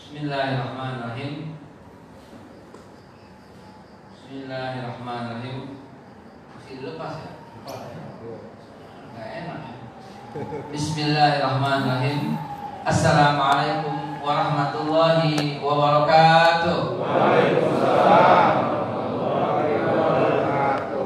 Bismillahirrahmanirrahim. Bismillahirrahmanirrahim. Masih dilepas ya? Nggak enak ya? Bismillahirrahmanirrahim. Assalamualaikum warahmatullahi wabarakatuh. Waalaikumsalam warahmatullahi wabarakatuh.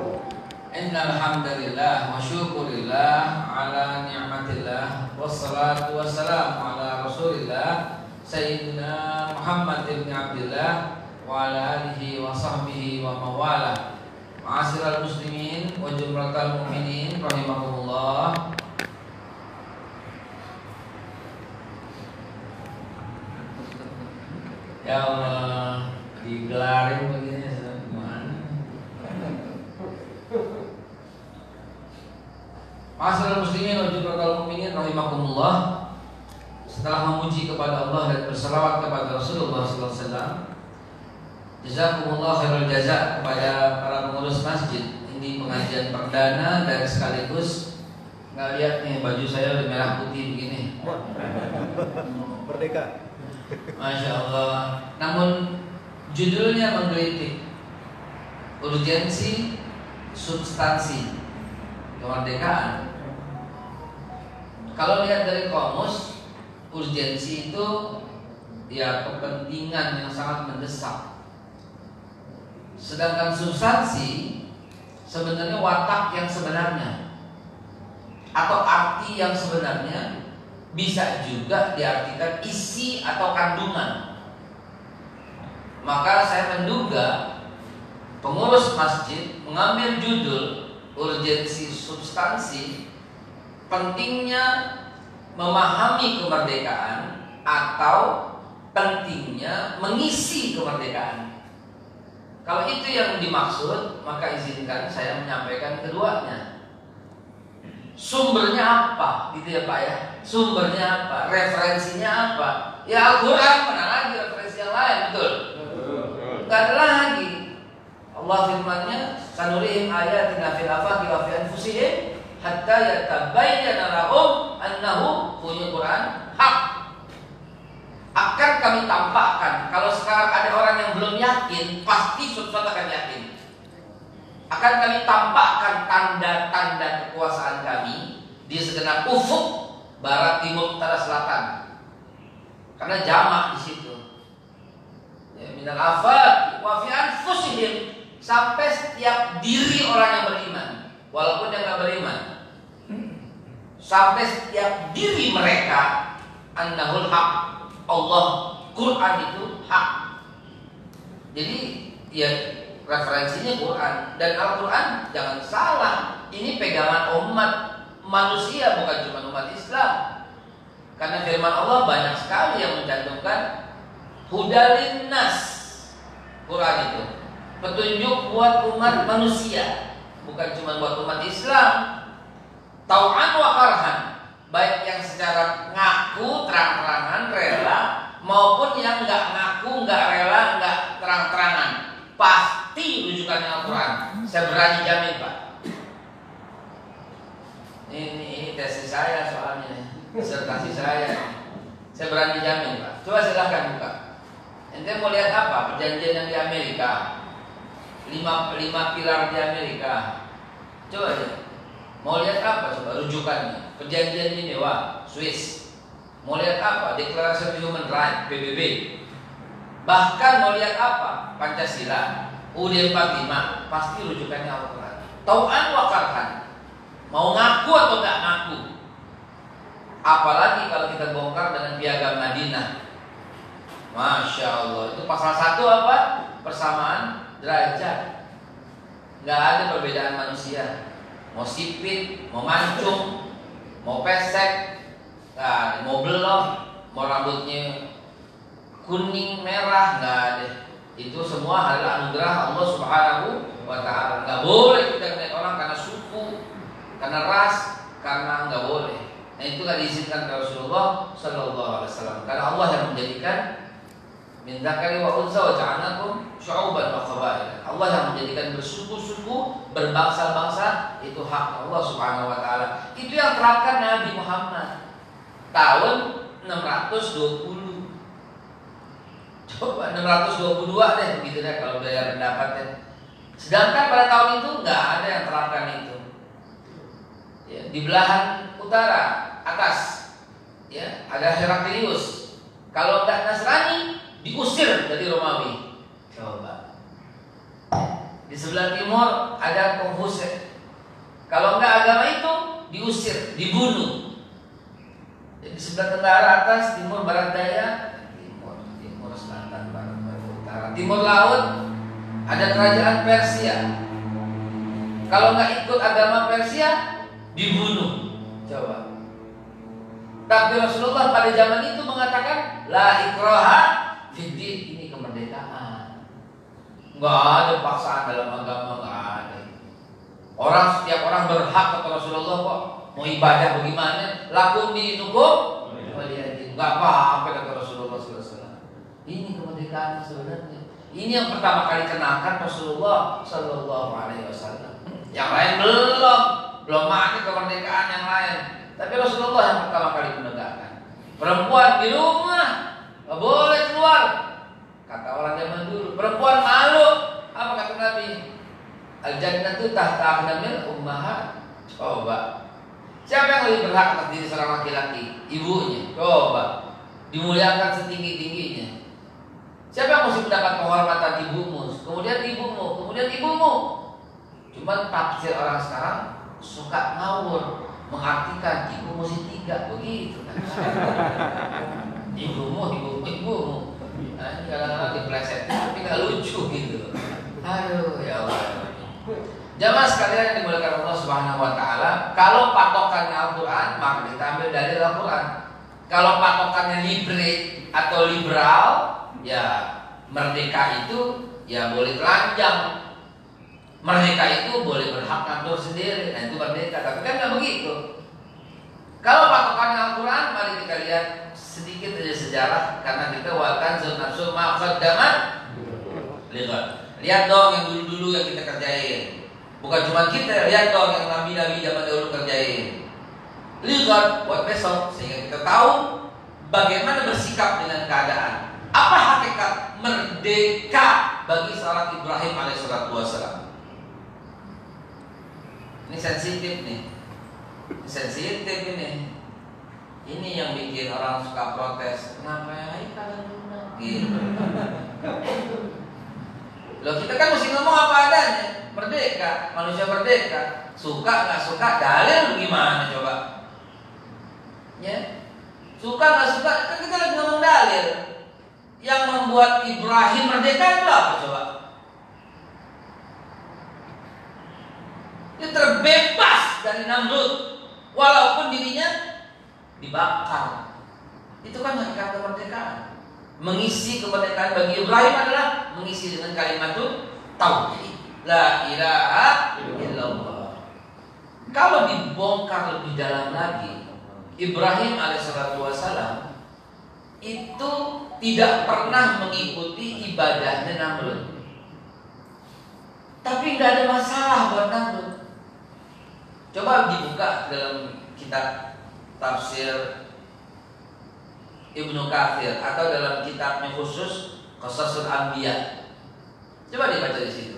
Innal hamdalillah wa syukurillah ala ni'matillah wassalatu wassalamu ala rasulillah Sayyidina Muhammad ibn Abdillah wa ala alihi wa sahbihi wa mawala. Ma'asyiral muslimin wa jumratal mu'minin rahimakumullah. Ya Allah, digelarin begini gimana? Ma'asyiral muslimin wa jumratal mu'minin rahimakumullah. Setelah memuji kepada Allah dan berselawat kepada Rasulullah SAW, jazakumullah khairul jaza kepada para pengurus masjid. Ini pengajian perdana dan sekaligus nggak lihat nih baju saya udah merah putih begini. Merdeka. Masya Allah. Namun judulnya menggelitik, urgensi substansi kemerdekaan. Kalau lihat dari kamus, urgensi itu ya kepentingan yang sangat mendesak. Sedangkan substansi sebenarnya watak yang sebenarnya atau arti yang sebenarnya, bisa juga diartikan isi atau kandungan. Maka saya menduga pengurus masjid mengambil judul urgensi substansi, pentingnya memahami kemerdekaan atau pentingnya mengisi kemerdekaan. Kalau itu yang dimaksud, maka izinkan saya menyampaikan keduanya. Sumbernya apa, gitu ya Pak ya? Sumbernya apa? Referensinya apa? Ya Al-Quran, mana lagi referensi yang lain, betul? Gak ada lagi. Allah firman-Nya, sanurihim ayatina fil afaqi wa fi anfusihim hatta yatabayyana lahum annahu bunyi Quran hak. Akan kami tampakkan. Kalau sekarang ada orang yang belum yakin, pasti suatu saat akan yakin. Akan kami tampakkan tanda-tanda kekuasaan kami di segenap ufuk barat, timur, utara, selatan. Karena jamak di situ. Ya, minal afaq wa fi anfusihim, sampai setiap diri orang yang beriman, walaupun yang nggak beriman, sampai setiap diri mereka, annahul haq, Allah, Quran itu hak. Jadi ya referensinya Quran, dan Al-Quran jangan salah, ini pegangan umat manusia, bukan cuma umat Islam. Karena firman Allah banyak sekali yang mencantumkan hudalin nas, Quran itu petunjuk buat umat manusia, bukan cuma buat umat Islam. Tau'an wa karhan, baik yang secara ngaku terang-terangan rela maupun yang nggak ngaku, nggak rela, nggak terang-terangan, pasti rujukannya Al-Quran. Saya berani jamin Pak. Ini tesis saya soalnya, disertasi saya. Saya berani jamin Pak. Coba silahkan buka. Ente mau lihat apa? Perjanjian yang di Amerika, lima pilar di Amerika. Coba deh. Mau lihat apa? Coba rujukannya. Perjanjian Jenewa, Swiss. Mau lihat apa? Declaration of Human Rights, PBB. Bahkan mau lihat apa? Pancasila, UUD 45, pasti rujukannya Al-Quran. Tau'an wa karhan, mau ngaku atau nggak ngaku. Apalagi kalau kita bongkar dengan Piagam Madinah. Masya Allah, itu pasal 1 apa? Persamaan derajat. Nggak ada perbedaan manusia. Mau sipit, mau mancung, mau pesek, mau belok, mau rambutnya kuning, merah, nggak ada. Itu semua adalah anugerah Allah Subhanahu wa Ta'ala. Nggak boleh kita naik orang karena suku, karena ras, karena nggak boleh. Nah itu nggak diizinkan oleh Rasulullah Sallallahu Alaihi Wasallam. Karena Allah yang menjadikan min dzakari wa unsa wa ja'alnakum syu'uban wa qabaila. Allah yang menjadikan bersuku-suku, berbangsa-bangsa, itu hak Allah Subhanahu wa Ta'ala. Itu yang terapkan Nabi Muhammad tahun 620. Coba 622 deh begitu deh kalau biaya pendapatnya. Sedangkan pada tahun itu nggak ada yang terapkan itu. Ya, di belahan utara atas, ya ada Heraklius. Kalau nggak Nasrani diusir dari Romawi. Coba. Di sebelah timur ada Konfuse. Kalau nggak agama itu diusir, dibunuh. Di sebelah tenggara atas, timur, barat, daya, timur, selatan, barat, utara. Timur laut ada kerajaan Persia. Kalau nggak ikut agama Persia, dibunuh. Coba. Tapi Rasulullah pada zaman itu mengatakan la ikraha fiddin, ini kemerdekaan. Nggak ada paksaan dalam agama, nggak ada. Setiap orang berhak kata Rasulullah kok. Mau ibadah bagaimana? Lakum dinukum waliyadin. Nggak apa-apa kata Rasulullah SAW. Ini kemerdekaan sebenarnya. Ini yang pertama kali kenakan Rasulullah Sallallahu Alaihi Wasallam. Yang lain belum ada kemerdekaan yang lain. Tapi Rasulullah yang pertama kali menegakkan. Perempuan di rumah nggak boleh keluar. Kata orang zaman dulu. Perempuan malu. Apa kata Nabi? Al-jannatu tahta aqdamil ummahat. Coba. Siapa yang lebih berhak atas diri seorang laki-laki? Ibunya. Coba. Dimuliakan setinggi-tingginya. Siapa yang mesti mendapat penghormatan? Ibumu. Kemudian ibumu. Kemudian ibumu. Cuma tafsir orang sekarang suka ngawur, mengartikan ibu mesti 3 begitu kan. Ibumu. Nah, ini kadang-kadang dipleset tapi nggak lucu gitu. Aduh ya Allah. Jamaah sekalian yang dimuliakan Allah Subhanahu wa taala, kalau patokannya Al-Qur'an maka kita ambil dari Al-Qur'an. Kalau patokannya libre atau liberal, ya merdeka itu ya boleh telanjang. Merdeka itu boleh berhak ngatur sendiri, nah itu merdeka. Tapi kan nggak begitu. Kalau patokannya Al-Quran, mari kita lihat sedikit saja sejarah, karena kita wakan nafsu maqaddamat lihat. Lihat dong yang dulu-dulu yang kita kerjain. Bukan cuma kita, lihat dong yang nabi-nabi zaman dahulu kerjain. Lihat buat besok sehingga kita tahu bagaimana bersikap dengan keadaan. Apa hakikat merdeka bagi seorang Ibrahim alaihissalam? Ini sensitif nih. Sensitif ini. Ini yang bikin orang suka protes. Kenapa ya kalian lunak? Gitu. Loh kita kan mesti ngomong apa adanya. Merdeka, manusia merdeka. Suka nggak suka, dalil gimana coba? Ya, suka nggak suka, kan kita lagi ngomong dalil. Yang membuat Ibrahim merdeka itu apa coba? Dia terbebas dari Namrud, walaupun dirinya dibakar. Itu kan hakikat kemerdekaan. Mengisi kemerdekaan bagi Ibrahim adalah mengisi dengan kalimat tauhid, la ilaha illallah. Kalau dibongkar lebih dalam lagi, Ibrahim alaihissalam itu tidak pernah mengikuti ibadahnya Namrud. Tapi nggak ada masalah buat Namrud. Coba dibuka dalam kitab tafsir Ibnu Katsir atau dalam kitabnya khusus Qasasul Anbiya. Coba dibaca di situ.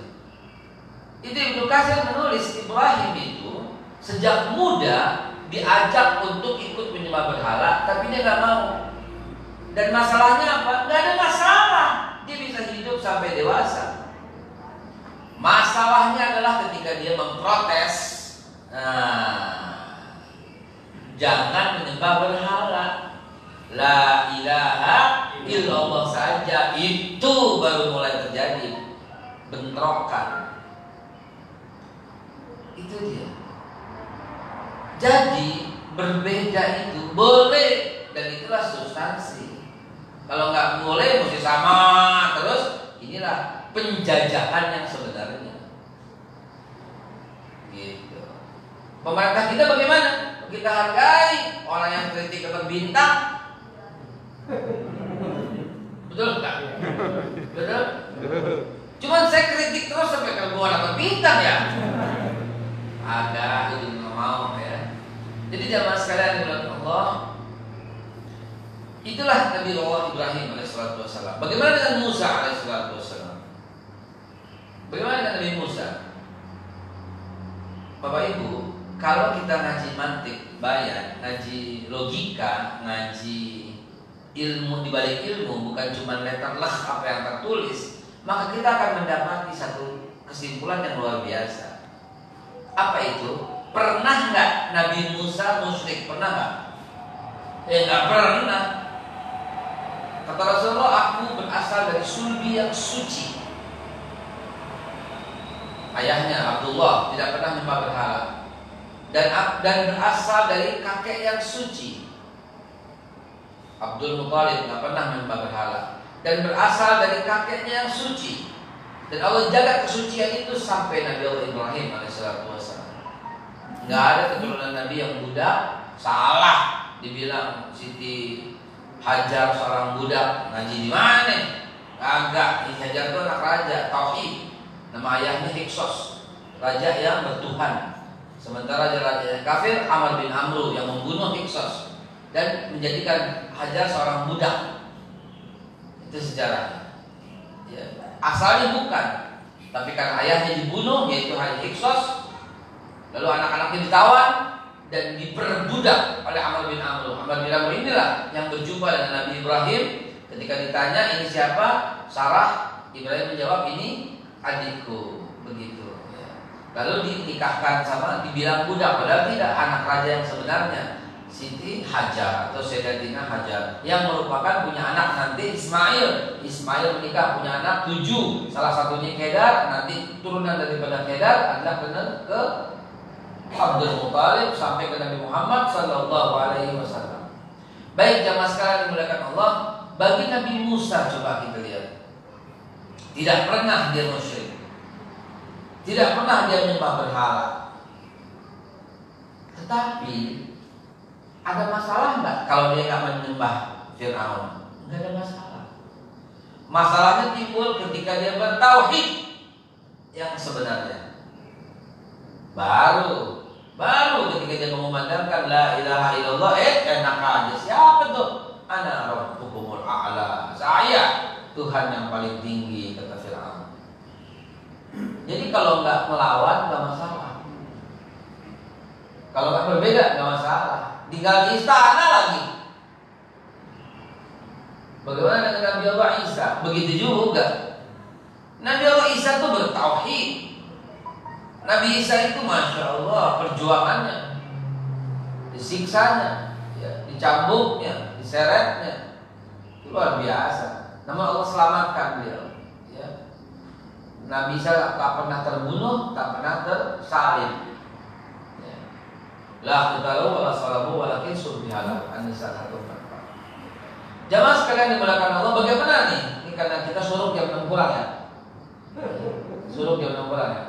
Itu Ibnu Katsir menulis Ibrahim itu sejak muda diajak untuk ikut menyembah berhala, tapi dia nggak mau. Dan masalahnya apa? Nggak ada masalah. Dia bisa hidup sampai dewasa. Masalahnya adalah ketika dia memprotes. Jangan menyembah berhala. La ilaha illallah saja. Itu baru mulai terjadi bentrokan. Itu dia. Jadi berbeda itu boleh, dan itulah substansi. Kalau nggak boleh mesti sama terus, inilah penjajahan yang sebenarnya. Gitu. Pemerintah kita bagaimana? Kita hargai orang yang kritik ke bintang. Betul nggak? Betul. Cuman saya kritik terus sampai ke buah bintang ya. Ada itu nggak mau ya. Jadi jamaah sekalian dimuliakan Allah, Itulah Nabi Allah Ibrahim alaihissalam. Bagaimana dengan Musa alaihissalam? Bagaimana dengan Nabi Musa? Bapak Ibu, kalau kita ngaji mantik, bayan, ngaji logika, ngaji ilmu di balik ilmu, bukan cuma letterlek apa yang tertulis, maka kita akan mendapati satu kesimpulan yang luar biasa. Apa itu? Pernah nggak Nabi Musa musyrik? Pernah nggak? Nggak pernah. Kata Rasulullah, aku berasal dari sulbi yang suci. Ayahnya Abdullah tidak pernah menyembah berhala dan berasal dari kakek yang suci. Abdul Muthalib tidak pernah menyembah berhala dan berasal dari kakeknya yang suci. Dan Allah jaga kesucian itu sampai Nabi Allah Ibrahim alaihissalam. Nggak ada keturunan Nabi yang budak. Salah dibilang Siti Hajar seorang budak, ngaji di mana? Agak, Hajar itu anak raja, tauhid. Nama ayahnya Hiksos, raja yang bertuhan. Sementara raja yang kafir, Amr bin Amru yang membunuh Hiksos dan menjadikan Hajar seorang budak. Itu sejarahnya. Ya. Asalnya bukan, tapi karena ayahnya dibunuh, yaitu Hiksos, lalu anak-anaknya ditawan dan diperbudak oleh Amr bin Amru. Amr bin Amru inilah yang berjumpa dengan Nabi Ibrahim. Ketika ditanya ini siapa, Sarah, Ibrahim menjawab ini adikku, begitu. Lalu dinikahkan sama, dibilang budak, padahal tidak, anak raja yang sebenarnya, Siti Hajar atau Sayyidatina Hajar, yang merupakan punya anak nanti Ismail. Ismail menikah punya anak 7, salah satunya Kedar. Nanti turunan daripada Kedar adalah benar ke Abdul Muthalib sampai ke Nabi Muhammad sallallahu alaihi wasallam. Baik jamaah sekalian dimuliakan Allah, bagi Nabi Musa coba kita lihat. Tidak pernah dia musyrik. Tidak pernah dia menyembah berhala. Tetapi ada masalah enggak kalau dia enggak menyembah Fir'aun? Enggak ada masalah. Masalahnya timbul ketika dia bertauhid yang sebenarnya. Baru ketika dia mengumandangkan la ilaha illallah, enak aja. Siapa tuh? Ana rabbukumul a'la. Saya Tuhan yang paling tinggi, kata Fir'aun. Jadi kalau nggak melawan nggak masalah. Kalau nggak berbeda nggak masalah. Tinggal di istana lagi. Bagaimana dengan Nabi Allah Isa? Begitu juga. Nabi Allah Isa itu bertauhid. Nabi Isa itu masya Allah perjuangannya, disiksanya, ya, dicambuknya, diseretnya, itu luar biasa. Namun Allah selamatkan beliau. Ya. Nabi Isa tak pernah terbunuh, tak pernah tersalib. Ya. La qitalu wala salamu walakin subbihala. An-Nisa 144. Jamaah sekalian dimuliakan Allah, bagaimana nih? Ini karena kita suruh jam 6 pulang ya. Suruh jam 6 pulang ya.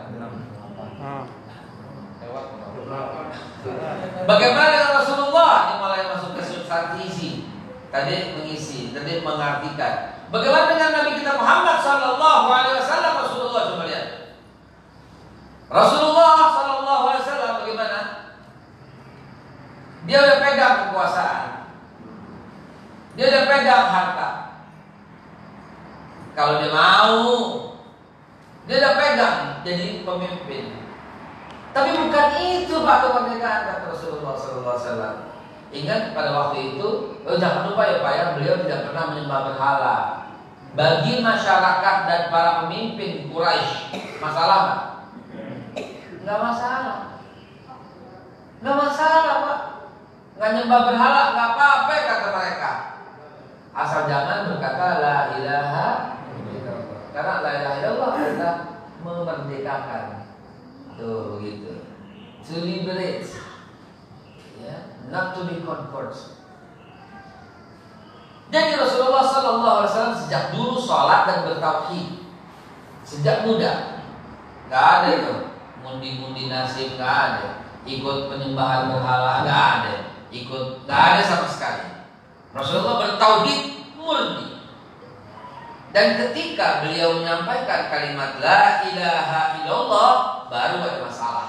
Bagaimana dengan Rasulullah yang mulai masuk ke substansi tadi mengisi, tadi mengartikan. Bagaimana dengan Nabi kita Muhammad sallallahu alaihi wasallam? Rasulullah coba lihat. Rasulullah sallallahu alaihi wasallam bagaimana? Dia udah pegang kekuasaan. Dia udah pegang harta. Kalau dia mau, dia udah pegang jadi pemimpin. Tapi bukan itu Pak kemerdekaan, kata Rasulullah SAW. Ingat pada waktu itu, jangan lupa ya Pak ya, beliau tidak pernah menyembah berhala. Bagi masyarakat dan para pemimpin Quraisy, masalah nggak? Nggak masalah. Nggak masalah Pak. Nggak nyembah berhala, nggak apa-apa kata mereka. Asal jangan berkata la ilaha illallah. Karena la ilaha illallah adalah memerdekakan. Tuh begitu. To liberate, ya, not to be conquered. Jadi Rasulullah Sallallahu Alaihi Wasallam sejak dulu sholat dan bertauhid, sejak muda. Gak ada itu mundi-mundi nasib, gak ada. Ikut penyembahan berhala, gak ada. Ikut, gak ada sama sekali. Rasulullah bertauhid murni. Dan ketika beliau menyampaikan kalimat la ilaha illallah, baru ada masalah.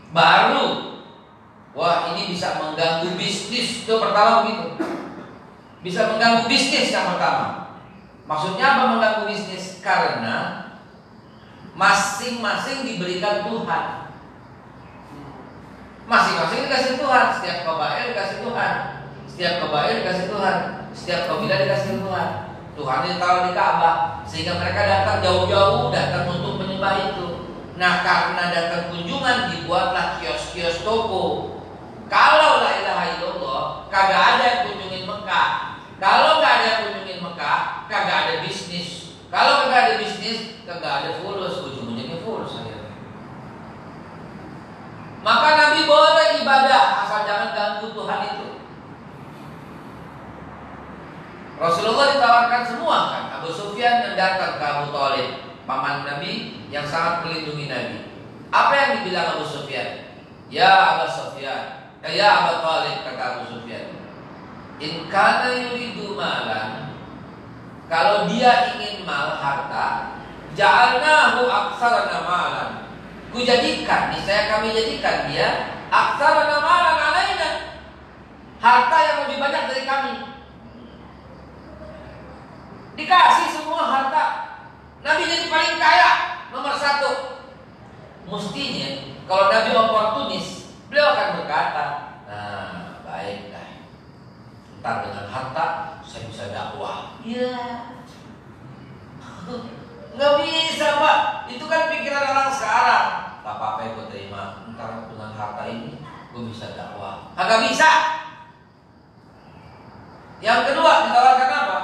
Baru, wah ini bisa mengganggu bisnis. Itu pertama begitu. Bisa mengganggu bisnis yang pertama. Maksudnya apa mengganggu bisnis? Karena masing-masing diberikan Tuhan. Masing-masing dikasih Tuhan. Setiap kabair dikasih Tuhan. Setiap kabair dikasih Tuhan. Setiap kabilah dikasih Tuhan. Tuhan ditaruh di Ka'bah, sehingga mereka datang jauh-jauh, datang untuk menyembah itu. Nah, karena datang kunjungan, dibuatlah kios-kios toko. Kalau la ilaha illallah, kagak ada yang kunjungin Mekah. Kalau nggak ada yang kunjungin Mekah, kagak ada bisnis. Kalau kagak ada bisnis, kagak ada fulus. Ujung-ujungnya fulus akhirnya. Maka Nabi boleh ibadah, asal jangan ganggu Tuhan itu. Rasulullah ditawarkan semua kan. Abu Sufyan yang datang ke Abu Thalib, paman Nabi yang sangat melindungi Nabi. Apa yang dibilang Abu Sufyan? Ya Abu Sufyan, ya Abu Thalib, kata Abu Sufyan, in kana yuridu malan, kalau dia ingin mal harta, ja'alnahu aktsarana malan, niscaya kami jadikan dia aktsarana malan alaina, harta yang lebih banyak dari kami. Dikasih semua harta, Nabi jadi paling kaya, nomor 1. Mestinya kalau Nabi oportunis, beliau akan berkata, nah baiklah, ntar dengan harta saya bisa dakwah. Iya, nggak bisa Pak, itu kan pikiran orang sekarang. Tak apa-apa yang gue terima, ntar dengan harta ini gue bisa dakwah. Nggak bisa. Yang kedua ditawarkan apa?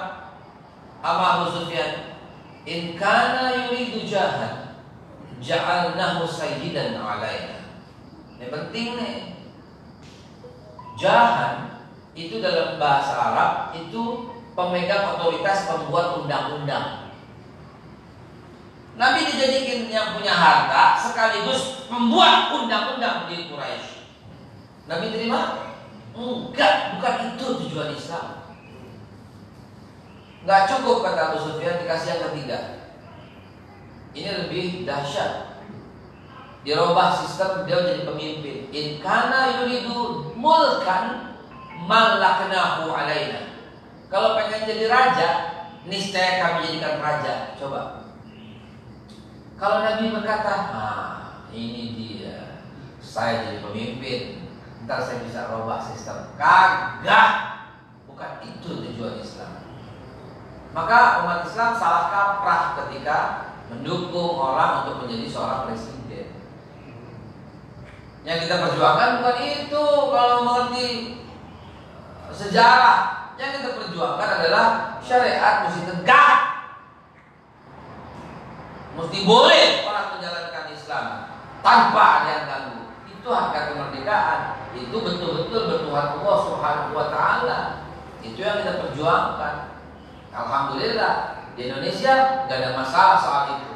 Sama Abu Sufyan, in kana yuridu jahan, ja'alnahu sayyidan alaina. Yang penting nih, jahan itu dalam bahasa Arab itu pemegang otoritas pembuat undang-undang. Nabi dijadikan yang punya harta sekaligus pembuat undang-undang di Quraisy. Nabi terima? Enggak, bukan itu tujuan Islam. Enggak cukup, kata Abu Sufyan, dikasih yang ketiga. Ini lebih dahsyat. Dirubah sistem, dia jadi pemimpin. In kana yuridu mulkan malaknahu alaina. Kalau pengen jadi raja, niscaya kami jadikan raja. Coba. Kalau Nabi berkata, ini dia, saya jadi pemimpin, ntar saya bisa rubah sistem. Kagak, bukan itu tujuan Islam. Maka umat Islam salah kaprah ketika mendukung orang untuk menjadi seorang presiden. Yang kita perjuangkan bukan itu. Kalau mengerti sejarah, yang kita perjuangkan adalah syariat mesti tegak, mesti boleh orang menjalankan Islam tanpa ada yang ganggu. Itu hak kemerdekaan. Itu betul-betul bertuhan Allah Subhanahu wa Ta'ala. Itu yang kita perjuangkan. Alhamdulillah di Indonesia gak ada masalah soal itu.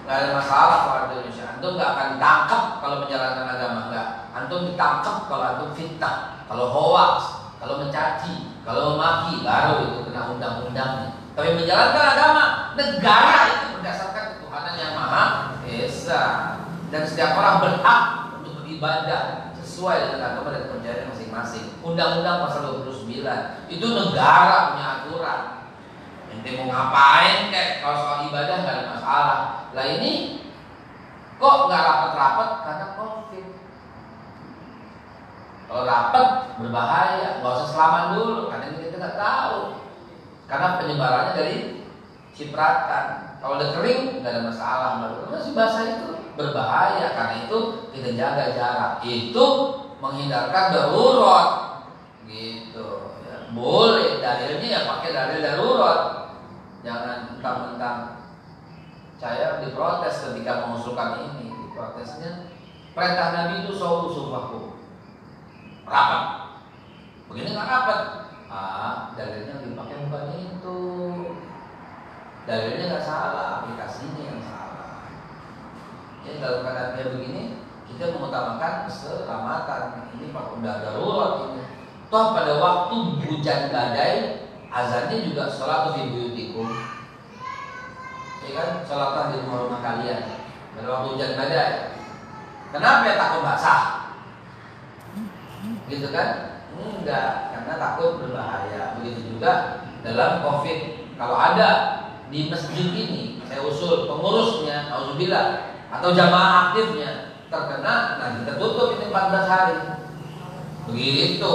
Gak ada masalah soal Indonesia. Antum gak akan ditangkap kalau menjalankan agama. Enggak. Antum ditangkap kalau antum fitnah, kalau hoax, kalau mencaci, kalau memaki, baru itu kena undang-undangnya. Tapi menjalankan agama negara itu berdasarkan ketuhanan yang Maha Esa. Dan setiap orang berhak untuk beribadah sesuai dengan agama dan kepercayaan masing-masing. Undang-undang pasal 29 itu negara punya aturan. Ente mau ngapain kayak kalau soal ibadah nggak ada masalah. Lah ini kok nggak rapat-rapat karena COVID. Kalau rapat berbahaya, nggak usah selaman dulu karena kita nggak tahu. Karena penyebarannya dari cipratan. Kalau udah kering nggak ada masalah, masih basah itu berbahaya. Karena itu kita jaga jarak. Itu menghindarkan darurat, gitu. Ya, boleh dalilnya ya pakai dalil darurat. Jangan mentang-mentang saya diprotes ketika mengusulkan ini. Diprotesnya perintah Nabi itu sawu sufahu, rapat. Begini nggak rapat. Dalilnya dipakai bukan itu. Dalilnya nggak salah, aplikasinya yang salah. Jadi dalam keadaan kayak begini, kita mengutamakan keselamatan. Ini udah darurat ini. Toh pada waktu hujan badai, azannya juga sholat fi buyutikum. Ya kan, sholatlah di rumah-rumah kalian. Pada waktu hujan badai. Kenapa ya takut basah? Gitu kan? Enggak. Yang karena takut berbahaya. Begitu juga dalam COVID. Kalau ada di masjid ini, saya usul pengurusnya, auzubillah, atau jamaah aktifnya terkena, nah kita tutup ini 14 hari. Begitu.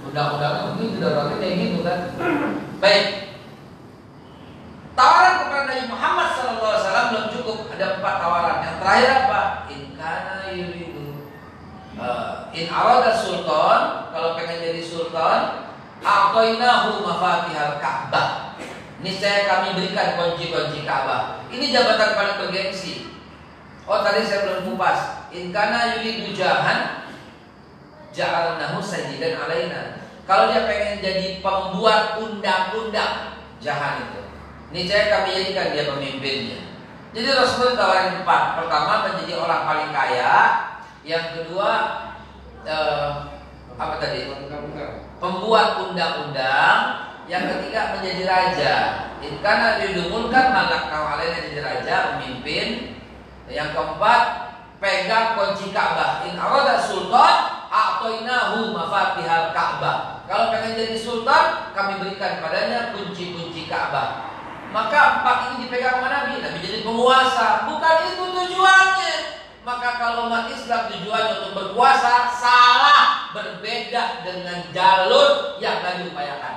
Undang-undangnya begitu, daruratnya kayak gitu kan. Baik. Tawaran kepada Nabi Muhammad SAW belum cukup. Ada 4 tawaran. Yang terakhir apa? In kana yuridu in arada sultan, kalau pengen jadi sultan, a'tainahu mafatihal Ka'bah. Niscaya kami berikan kunci-kunci Ka'bah. Ini jabatan paling bergengsi. Oh, tadi saya belum kupas. In kana yuridu jahan, ja'alnahu sayyidan alaina. Kalau dia pengen jadi pembuat undang-undang, jahan itu, niscaya kami jadikan dia pemimpinnya. Jadi Rasulullah tawarin 4. Pertama, menjadi orang paling kaya. Yang kedua, apa tadi? Pembuat undang-undang. Yang ketiga, menjadi raja. Karena didumulkan malak alaina, jadi raja, pemimpin. Yang keempat, pegang kunci Ka'bah. In arada sultan, a'tainahu mafatihal Ka'bah. Kalau pengen jadi sultan, kami berikan padanya kunci-kunci Ka'bah. Maka 4 ini dipegang sama Nabi. Nabi jadi penguasa. Bukan itu tujuannya. Maka kalau umat Islam tujuannya untuk berkuasa, salah, berbeda dengan jalur yang Nabi upayakan.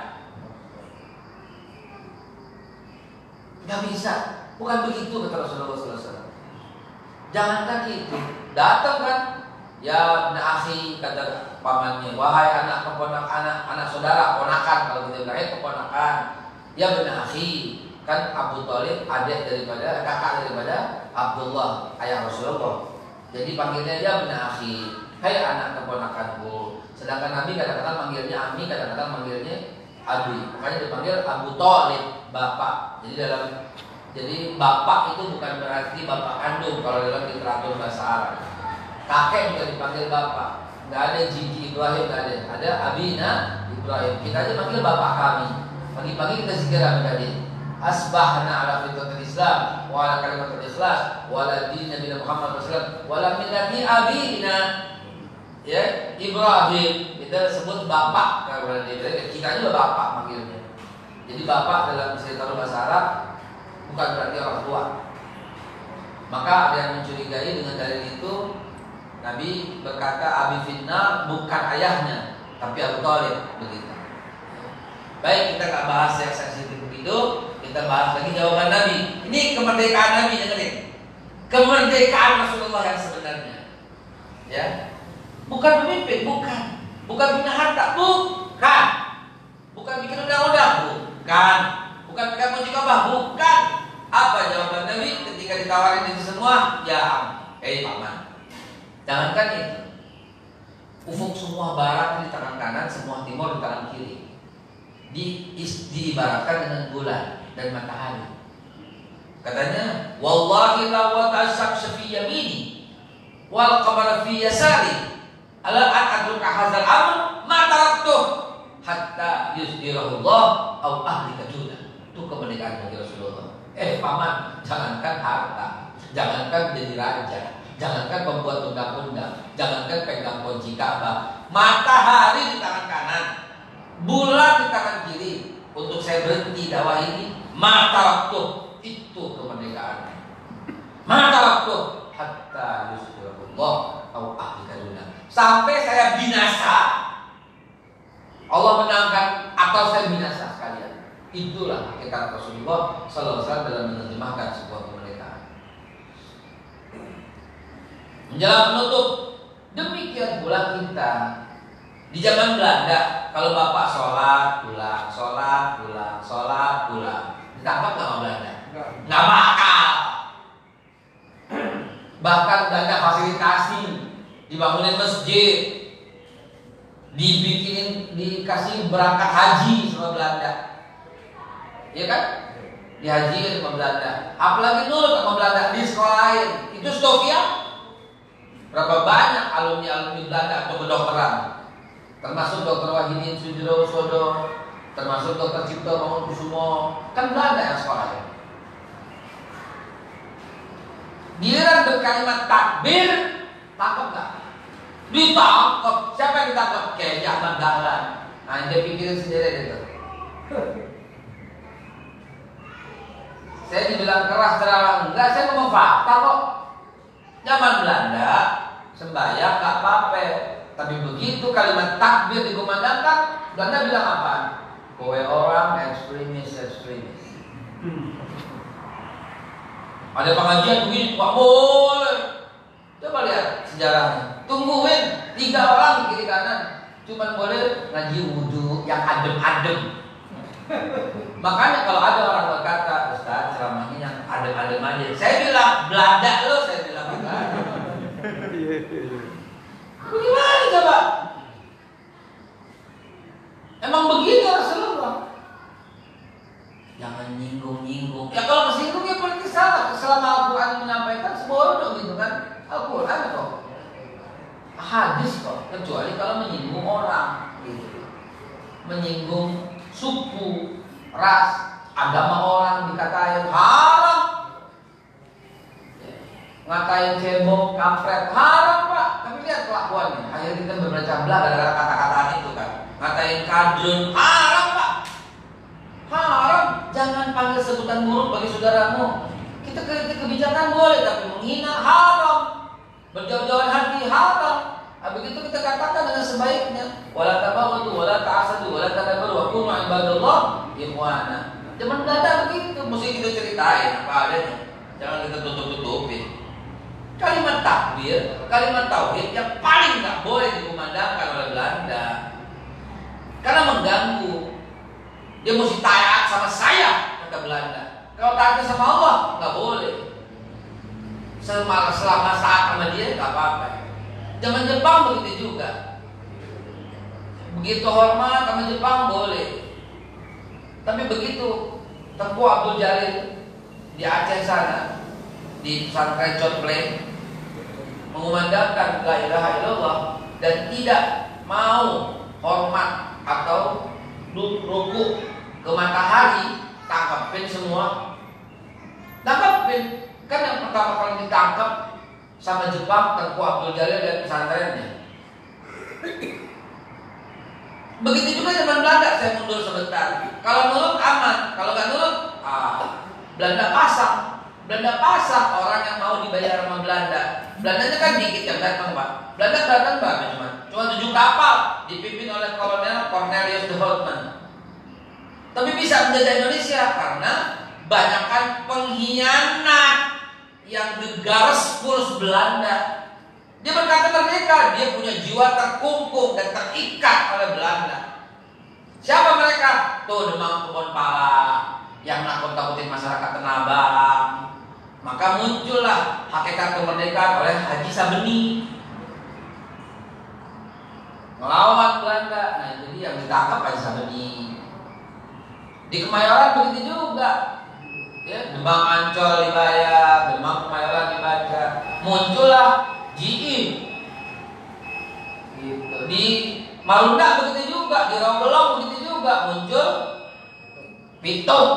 Gak bisa. Bukan begitu kata Rasulullah SAW. Jangankan itu, datang kan, ya akhi, kata pamannya, wahai anak keponakan, anak saudara, ponakan, kalau kita bilang keponakan, ya benar akhi, kan Abu Thalib adik daripada, kakak daripada Abdullah, ayah Rasulullah. Jadi panggilnya dia benar akhi, hai anak keponakanku. Sedangkan Nabi kadang-kadang manggilnya Ami, kadang-kadang manggilnya Abi. Makanya dipanggil Abu Thalib, bapak. Jadi bapak itu bukan berarti bapak kandung kalau dalam literatur bahasa Arab. Kakek juga dipanggil bapak. Nggak ada Jiji Ibrahim, nggak ada. Ada Abina Ibrahim. Kita aja panggil bapak kami. Pagi-pagi kita zikir tadi. Asbahna ala fitratil Islam wa ala kalimatul ikhlas wa ala din Nabi Muhammad SAW wa ala millati abina, ya, Ibrahim. Kita sebut bapak kalau kita juga bapak manggilnya. Jadi bapak dalam literatur bahasa Arab bukan berarti orang tua. Maka ada yang mencurigai dengan dalil itu. Nabi berkata Abi Finnar bukan ayahnya, tapi Abu Thalib, begitu. Baik, kita nggak bahas yang sensitif begitu. Kita bahas lagi jawaban Nabi. Ini kemerdekaan Nabi, dengerin. Kemerdekaan Rasulullah yang sebenarnya, ya, bukan pemimpin, bukan punya harta, bukan bikin undang-undang, bukan pegang kunci Ka'bah, bukan. Apa jawaban Nabi ketika ditawarin itu semua? Ya, paman, jangankan itu, ufuk semua barat di tangan kanan, semua timur di tangan kiri. Diibaratkan dengan bulan dan matahari. Katanya, wallahi la wa tasab fi yamini wal qamara fi yasari ala an adruka hadzal amr ma taraktuh hatta yusdirahu Allah au ahlika juna. Itu kemerdekaan bagi Rasulullah. Paman, jangankan harta, jangankan jadi raja, jangankan membuat undang-undang, jangankan pegang kunci Ka'bah, matahari di tangan kanan, bulan di tangan kiri, untuk saya berhenti dakwah ini, mata waktu itu kemerdekaan. Mata waktu hatta yusdirakullah au ahlika juna. Sampai saya binasa, Allah menangkan atau saya binasa sekalian. Itulah hakikat Rasulullah sallallahu alaihi wasallam dalam menerjemahkan sebuah kemerdekaan. Menjelang penutup, demikian pula kita di zaman Belanda. Kalau bapak sholat pulang, ditangkap nggak sama Belanda? Nggak bakal. Bahkan Belanda fasilitasi, dibangunin masjid, dikasih berangkat haji sama Belanda. Iya kan? Dihajiin sama Belanda. Apalagi nurut sama Belanda di sekolahin. Itu Stovia. Berapa banyak alumni Belanda untuk kedokteran, termasuk Dr. Wahidin Sudrosodo, termasuk Dr. Cipto Mangunkusumo, kan Belanda yang sekolahin. Giliran berkalimat takbir, tangkap nggak? Ditangkap. Siapa yang ditangkap? Kayak Ahmad Dahlan. Nah, dia pikirin sendiri itu. Saya dibilang keras terang, enggak, saya ngomong fakta kok. Zaman Belanda sembahyang nggak apa-apa, tapi begitu kalimat takbir dikumandangkan, Belanda bilang apa? Kowe orang ekstremis. Ada pengajian begini, nggak boleh. Coba lihat sejarahnya. Tungguin 3 orang di kiri kanan, cuman boleh ngaji wudhu yang adem-adem. Makanya kalau ada orang berkata, Ustaz ceramahnya yang adem-adem aja, saya bilang Belanda lo, saya bilang bukan. Bagaimana coba? Emang begitu Rasulullah. Jangan nyinggung-nyinggung. Ya kalau tersinggung ya berarti salah. Selama Al-Quran menyampaikan sebodoh gitu kan. Al-Quran kok, hadis kok. Kecuali kalau menyinggung orang gitu. Menyinggung suku, ras, agama orang dikatain haram. Ngatain cebok, kampret, haram Pak. Tapi lihat kelakuannya. Akhirnya kita berbaca belah gara-gara kata-kataan itu kan. Ngatain kadrun, haram Pak. Haram. Jangan panggil sebutan buruk bagi saudaramu. Kita kritik kebijakan boleh, tapi menghina haram. Berjauh-jauhan hati haram. Begitu kita katakan dengan sebaiknya. Wala tabaghadu, wala ta'asadu, wala tadabaru, wa kunu ibadallah ikhwana. Zaman Belanda begitu, mesti kita ceritain apa adanya. Jangan kita tutup-tutupin. Kalimat takbir, kalimat tauhid yang paling nggak boleh dikumandangkan oleh Belanda karena mengganggu. Dia mesti taat sama saya, kata Belanda. Kalau taat sama Allah nggak boleh. Selama saat sama dia nggak apa-apa. Zaman Jepang begitu juga. Begitu hormat sama Jepang boleh. Tapi begitu Tengku Abdul Jalil di Aceh sana, di pesantren John Plain, mengumandangkan la ilaha illallah dan tidak mau hormat atau ruku ke matahari, tangkapin semua. Tangkapin. Kan yang pertama kali ditangkap sama Jepang Tengku Abdul Jalil dan pesantrennya. Begitu juga zaman Belanda. Saya mundur sebentar. Kalau nurut aman, kalau nggak nurut, Belanda pasang. Belanda pasang orang yang mau dibayar sama Belanda. Belandanya kan dikit yang datang Pak. Belanda datang berapa cuma 7 kapal dipimpin oleh Kolonel Cornelius de Houtman. Tapi bisa menjajah Indonesia karena banyakkan pengkhianat yang digaris kurus Belanda. Dia berkata merdeka, dia punya jiwa terkungkung dan terikat oleh Belanda. Siapa mereka? Tuh Demang Kebon Pala yang nakut-nakutin masyarakat Tanah Abang. Maka muncullah hakikat kemerdekaan oleh Haji Sabeni, melawan Belanda. Nah jadi yang ditangkap Haji Sabeni. Di Kemayoran begitu juga. Ya, Demang Ancol dibayar, Demang Kemayoran dibaca. Muncullah GI. Gitu. Di Marunda begitu juga, di Ronggolong begitu juga muncul Pitung.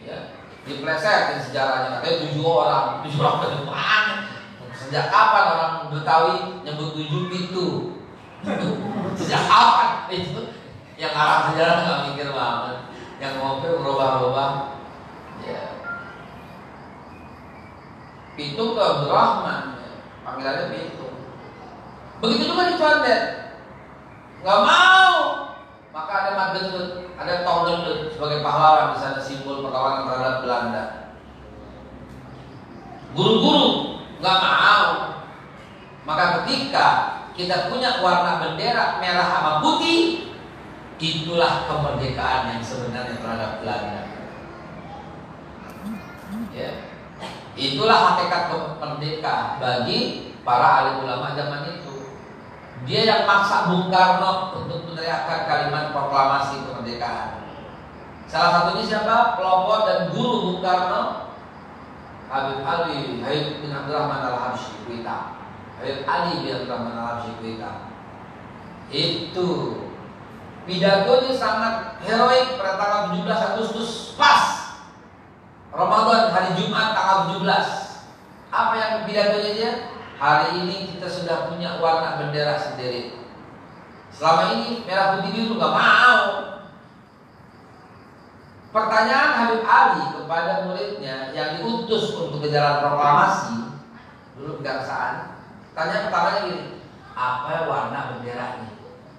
Ya, diplesetin sejarahnya katanya 7 orang ke depan. Sejak kapan orang Betawi nyebut 7 pintu? Sejak kapan itu? Yang arah sejarah nggak mikir banget. Yang ngobrol berubah-ubah. Ya. Pitung ke Abdurrahman, panggilannya Pitung. Begitu juga di Condet, nggak mau. Maka ada mat gendut, ada tong gendut sebagai pahlawan di sana, simbol perlawanan terhadap Belanda. Guru-guru nggak mau. Maka ketika kita punya warna bendera merah sama putih, itulah kemerdekaan yang sebenarnya terhadap Belanda. Ya. Itulah hakikat merdeka bagi para alim ulama zaman itu. Dia yang maksa Bung Karno untuk meneriakkan kalimat proklamasi kemerdekaan. Salah satunya siapa? Pelopor dan guru Bung Karno, Habib Ali bin Abdurrahman Al-Habsyi Kuita. Habib Ali bin Abdurrahman Al-Habsyi Kuita. Itu pidatonya sangat heroik pada tanggal 17 Agustus pas Ramadan, hari Jumat tanggal 17. Apa yang pidatonya dia? Hari ini kita sudah punya warna bendera sendiri. Selama ini merah putih biru nggak mau. Pertanyaan Habib Ali kepada muridnya yang diutus untuk ke jalan proklamasi dulu kejaksaan, tanya pertamanya gini, apa warna benderanya?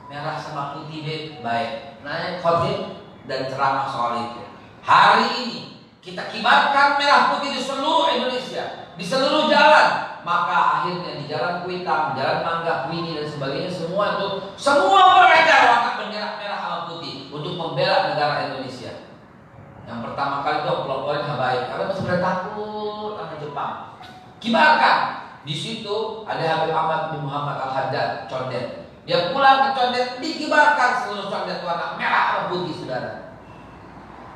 Merah sama putih baik. Nanya khotib dan ceramah soal itu. Hari ini kita kibarkan merah putih di seluruh Indonesia, di seluruh jalan. Maka akhirnya di jalan Kuitang, jalan Mangga, Kuini dan sebagainya semua itu semua beredar warna bendera merah sama putih untuk membela negara Indonesia. Yang pertama kali itu pelopor habaib karena masih pada takut sama Jepang. Kibarkan. Di situ ada Habib Ahmad bin Muhammad Al-Haddad Condet. Dia pulang ke Condet, dikibarkan seluruh Condet warna merah sama putih, saudara.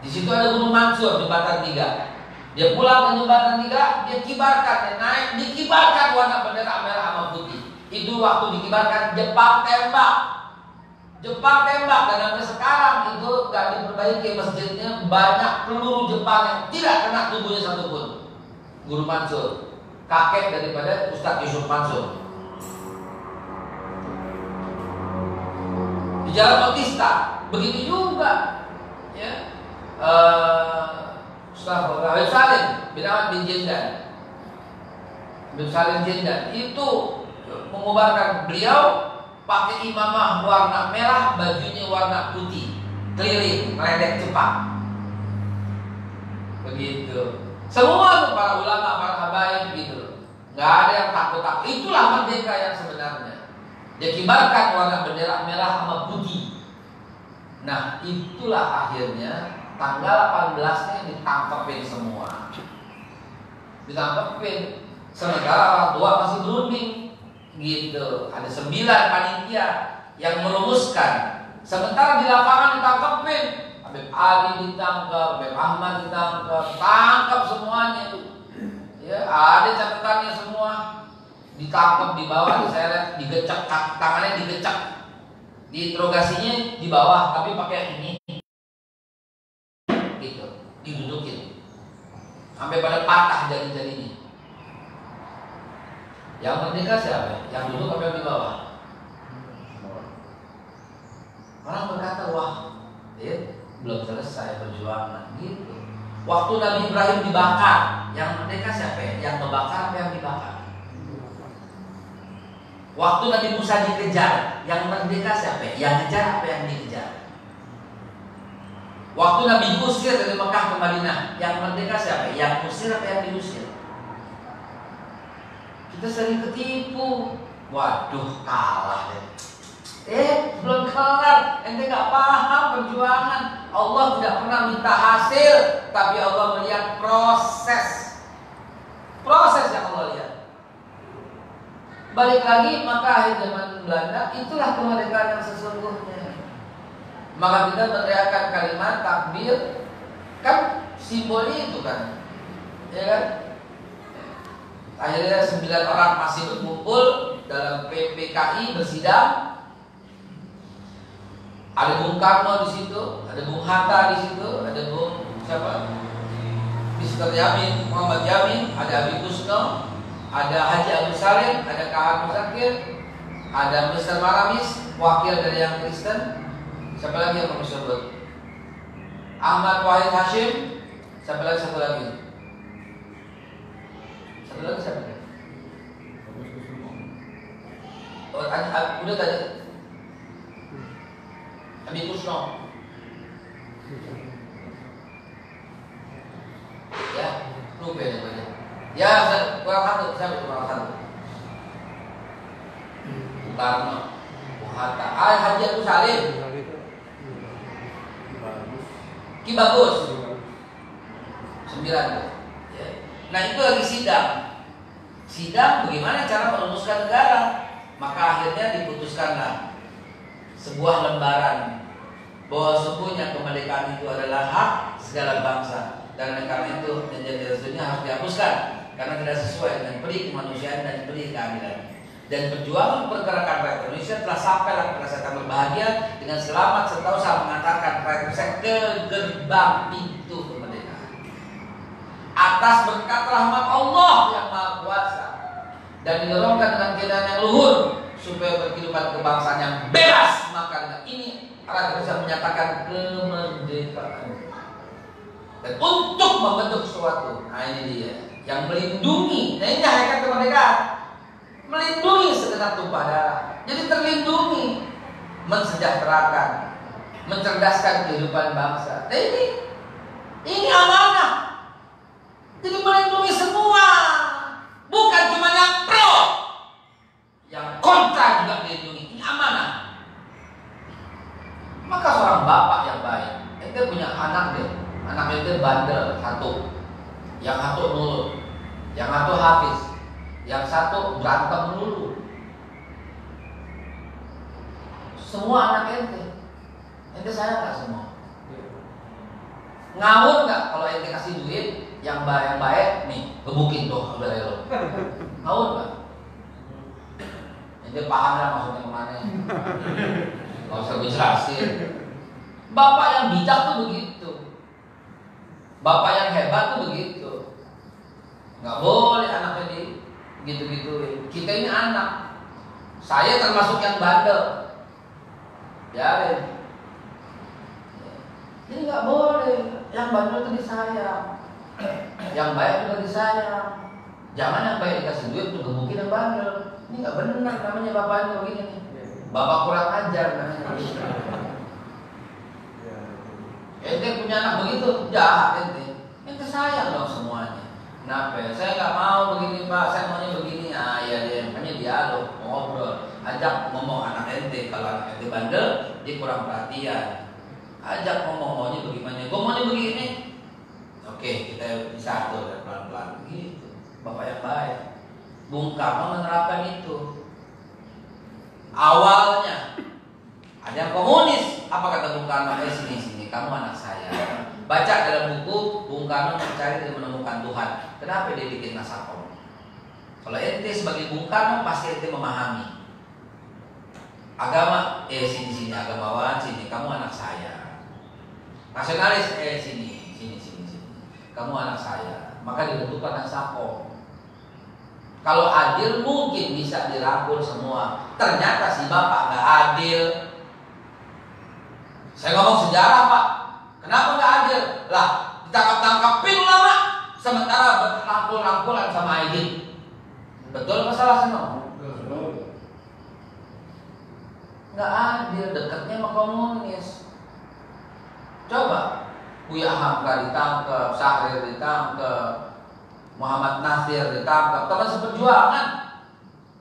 Di situ ada Gunung Mansur jembatan 3. Dia pulang ke jembatan 3, dia kibarkan, dia naik, dikibarkan warna bendera merah sama putih. Itu waktu dikibarkan Jepang tembak. Jepang tembak dan sampai sekarang itu gak diperbaiki masjidnya, banyak peluru Jepang yang tidak kena tubuhnya satupun. Guru Mansur, kakek daripada Ustadz Yusuf Mansur. Di Jalan Bautista begitu juga, ya. Habib Salim bin Ahmad bin Jendan, Habib Salim Jendan itu mengubarkan, beliau pakai imamah warna merah, bajunya warna putih, keliling meledek Jepang. Begitu. Semua tuh para ulama, para habaib gitu. Nggak ada yang takut-takut. Itulah merdeka yang sebenarnya. Dia kibarkan warna bendera merah sama putih. Nah, itulah akhirnya tanggal 18-nya ditangkepin semua. Ditangkepin. Sementara orang tua masih berunding. Gitu. Ada 9 panitia yang merumuskan. Sementara di lapangan ditangkepin. Habib Ali ditangkap, Habib Ahmad ditangkap, tangkap semuanya. Ya, ada catatannya semua. Ditangkap, dibawa, diseret, digecek, tangannya digecek. Diinterogasinya di bawah, tapi pakai ini. Gitu, didudukin. Sampai pada patah jari-jarinya. Yang merdeka siapa? Yang duduk apa yang di bawah? Orang berkata, wah, belum selesai perjuangan. Gitu. Waktu Nabi Ibrahim dibakar, yang merdeka siapa? Yang membakar apa yang dibakar? Waktu Nabi Musa dikejar, yang merdeka siapa? Yang kejar apa yang dikejar? Waktu Nabi diusir dari Mekah ke Madinah, yang merdeka siapa? Yang usir apa yang diusir? Kita sering ketipu. Waduh, kalah deh. Belum kelar. Ente gak paham perjuangan. Allah tidak pernah minta hasil, tapi Allah melihat proses. Proses yang Allah lihat. Balik lagi, maka akhir zaman Belanda, itulah kemerdekaan yang sesungguhnya. Maka kita meneriakkan kalimat takbir, kan simbolnya itu kan, ya kan? Akhirnya 9 orang masih berkumpul dalam PPKI bersidang. Ada Bung Karno di situ, ada Bung Hatta di situ, ada Bung siapa? Mr. Yamin, Muhammad Yamin, ada Abi Kusno, ada Haji Abdul Salim, ada Kak Muzakir, ada Mr. Maramis, wakil dari yang Kristen. Siapa lagi yang kami sebut? Ahmad Wahid Hashim. Siapa lagi? Satu lagi siapa? Oh, udah tadi. Abi Kusno. Ya, lupa namanya. Ya, kurang satu. Siapa kurang satu? Bung Karno, Bung Hatta, Haji Abdul Salim, Ki Bagus. 9 tuh. Ya. Nah, itu lagi sidang. Sidang bagaimana cara merumuskan negara. Maka akhirnya diputuskanlah sebuah lembaran bahwa sesungguhnya kemerdekaan itu adalah hak segala bangsa, dan karena itu menjadi resolusinya harus dihapuskan karena tidak sesuai dengan peri kemanusiaan dan peri keadilan. Dan perjuangan pergerakan rakyat Indonesia telah sampailah kepada saya berbahagia dengan selamat serta usaha mengantarkan rakyat Indonesia ke gerbang pintu kemerdekaan atas berkat rahmat Allah yang Maha Kuasa, dan didorongkan dengan keindahan yang luhur supaya berkehidupan kebangsaan yang bebas, maka ini rakyat bisa menyatakan kemerdekaan. Dan untuk membentuk sesuatu, nah ini dia yang melindungi. Nah ini hakikat kemerdekaan, melindungi segenap tumpah darah. Jadi terlindungi, mensejahterakan, mencerdaskan kehidupan bangsa. Nah ini amanah. Jadi melindungi semua, bukan cuma yang pro, yang kontra juga dilindungi. Ini amanah. Maka seorang bapak yang baik, ente punya anak deh, anak ente bandel satu, yang satu nurut, yang satu hafiz, yang satu berantem dulu. Semua anak ente sayang nggak semua? Ngawur nggak kalau ente kasih duit yang baik nih, gebukin tuh udah lo. Ngawur nggak? Ente paham lah maksudnya kemana? Gak usah gue jelasin. Bapak yang bijak tuh begitu. Bapak yang hebat tuh begitu. Nggak boleh anaknya gitu-gituin. Kita ini anak. Saya termasuk yang bandel. Biarin. Jadi nggak boleh. Yang bandel itu disayang, yang baik juga disayang. Jangan yang baik dikasih duit tuh gebukin yang bandel. Ini nggak benar namanya bapaknya begini nih. Bapak kurang ajar namanya. Ente punya anak begitu jahat ente sayang dong semuanya. Kenapa ya? Saya nggak mau begini pak, saya maunya begini. Ah ya dia makanya dialog, ngobrol, ajak ngomong anak ente. Kalau anak ente bandel, dia kurang perhatian. Ajak ngomong maunya bagaimana? Gue maunya begini. Oke, kita bisa atur pelan-pelan gitu. Bapak yang baik. Bung Karno menerapkan itu. Awalnya ada yang komunis. Apa kata Bung Karno? Sini, kamu anak saya. Baca dalam buku, Bung Karno mencari dan menemukan Tuhan. Kenapa dia bikin Nasakom? Kalau ente sebagai Bung Karno pasti ente memahami agama. Sini agamawan, sini kamu anak saya. Nasionalis, sini. Kamu anak saya. Maka dibentukkan Nasakom. Kalau adil mungkin bisa dirangkul semua. Ternyata si bapak nggak adil. Saya ngomong sejarah pak. Kenapa nggak adil? Lah, ditangkap-tangkapin ulama, sementara berangkul-rangkulan sama Aidin. Betul masalah semua? Nggak adil, dekatnya sama komunis. Coba Buya Hamka ditangkap, Syahrir ditangkap, Muhammad Nasir ditangkap, teman seperjuangan.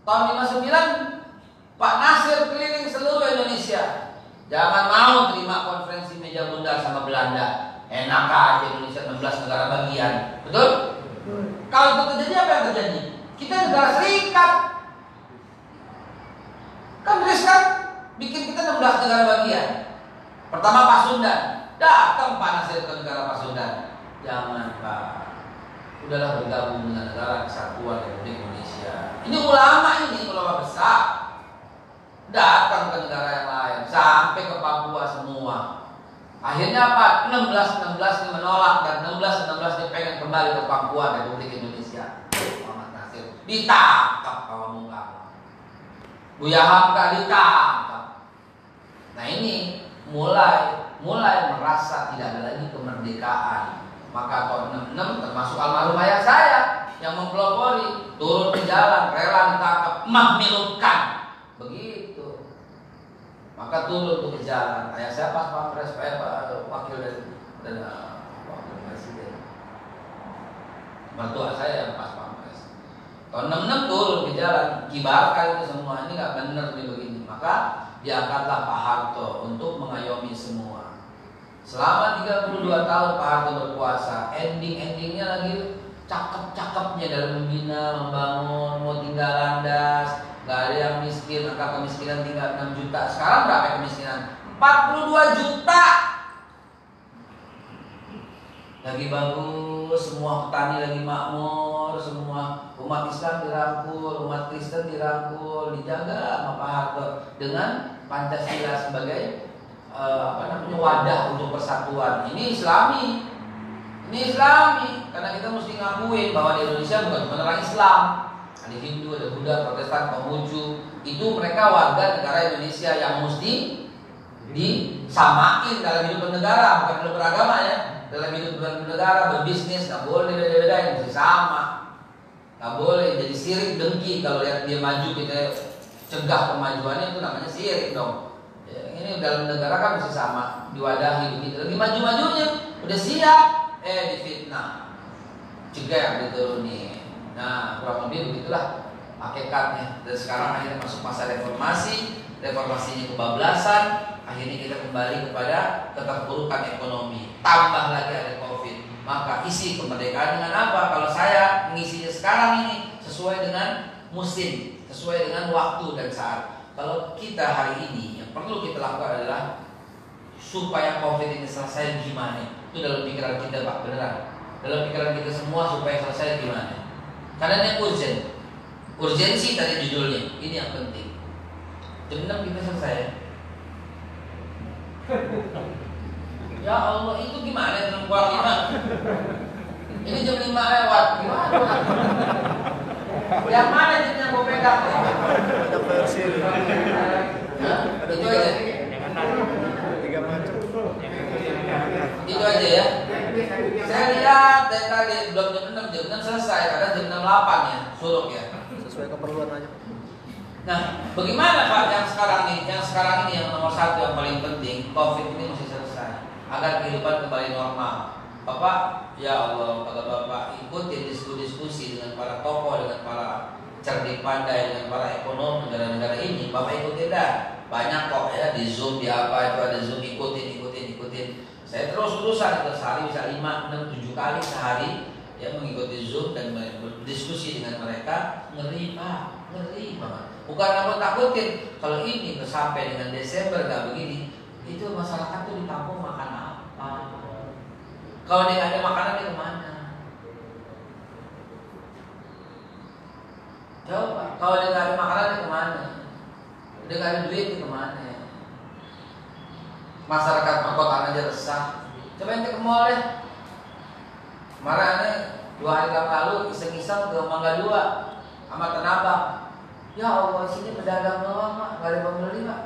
Tahun 59 Pak Nasir keliling seluruh Indonesia. Jangan mau terima konferensi meja bundar sama Belanda. Enak aja Indonesia 16 negara bagian. Betul? Kalau itu terjadi apa yang terjadi? Kita negara serikat. Kan serikat bikin kita 16 negara bagian. Pertama Pasundan. Datang Pak Nasir ke negara Pasundan. Jangan Pak. Udahlah bergabung dengan negara kesatuan Republik Indonesia. Ini ulama besar. Datang ke negara yang lain sampai ke Papua semua. Akhirnya apa? 16 ini menolak dan 16 dia pengen kembali ke Papua Republik Indonesia. Muhammad Nasir ditangkap sama Bung Karno. Buya Hamka ditangkap. Nah ini mulai merasa tidak ada lagi kemerdekaan. Maka tahun 66 termasuk almarhum ayah saya yang mempelopori turun ke jalan, rela ditangkap, mahmilutkan. Begitu. Maka turun ke jalan. Ayah saya pas pampres, wakil dari wakil presiden. Mertua saya yang pas pampres. Tahun 66 turun ke jalan, kibarkan itu semua. Ini nggak benar nih begini. Maka diangkatlah Pak Harto untuk mengayomi semua. Selama 32 tahun Pak Harto berkuasa, endingnya lagi cakep-cakepnya dalam membina, membangun, mau tinggal landas, nggak ada yang miskin, angka kemiskinan tinggal 6 juta. Sekarang berapa kemiskinan? 42 juta. Lagi bagus, semua petani lagi makmur, semua umat Islam dirangkul, umat Kristen dirangkul, dijaga sama Pak Harto dengan Pancasila sebagai wadah untuk persatuan. Ini Islami, karena kita mesti ngakuin bahwa di Indonesia bukan cuma orang Islam, Ada Hindu, ada Buddha, Protestan, Konghucu. Itu mereka warga negara Indonesia yang mesti disamain dalam hidup bernegara, bukan dalam beragama ya. Dalam hidup bernegara, berbisnis, nggak boleh beda-beda, mesti sama. Nggak boleh jadi sirik dengki. Kalau lihat dia maju kita cegah kemajuannya, itu namanya sirik dong. Ya, ini dalam negara kan mesti sama, diwadahi begitu. Lagi maju-majunya udah siap, difitnah, cegah diturunin. Nah, kurang lebih begitulah hakikatnya. Dan sekarang akhirnya masuk masa reformasi, reformasinya kebablasan, akhirnya kita kembali kepada keterpurukan ekonomi. Tambah lagi ada Covid. Maka isi kemerdekaan dengan apa? Kalau saya mengisinya sekarang ini sesuai dengan musim, sesuai dengan waktu dan saat. Kalau kita hari ini yang perlu kita lakukan adalah supaya Covid ini selesai gimana? Itu dalam pikiran kita, Pak, beneran. Dalam pikiran kita semua supaya selesai gimana? Karena ini urgent. Urgensi tadi judulnya. Ini yang penting. Jam 6 kita selesai. Ya Allah, itu gimana jam kurang 5? Ini jam 5 lewat. Gimana? Yang mana jamnya gue pegang? Ada versi. Itu aja. Tiga macam. Itu aja ya. Saya lihat dari tadi belum jam 6 selesai. Kadang jam 6.08 ya, suruh ya. Sesuai keperluan aja. Nah, bagaimana Pak yang sekarang ini? Yang sekarang ini yang nomor satu yang paling penting, Covid ini mesti selesai agar kehidupan kembali normal. Bapak, ya Allah, kalau Bapak ikuti diskusi dengan para tokoh, dengan para cerdik pandai, dengan para ekonom negara-negara ini, Bapak ikuti dah. Banyak kok ya di Zoom, di apa itu ada Zoom, ikutin. Saya terus-terusan itu sehari bisa 5, 6, 7 kali sehari ya mengikuti Zoom dan berdiskusi dengan mereka. Ngeri Pak, ngeri banget. Bukan aku takutin kalau ini sampai dengan Desember nggak begini, itu masyarakat tuh di kampung makan apa? Kalau dia nggak ada makanan dia kemana? Coba, kalau dia nggak ada makanan dia kemana? Dia nggak ada duit dia kemana? Masyarakat perkotaan aja resah. Coba ente ke mall deh. Kemarin aneh 2 hari lalu iseng-iseng ke Mangga 2 sama Tanabang. Ya Allah, sini pedagang doang Pak, gak ada pembeli Pak.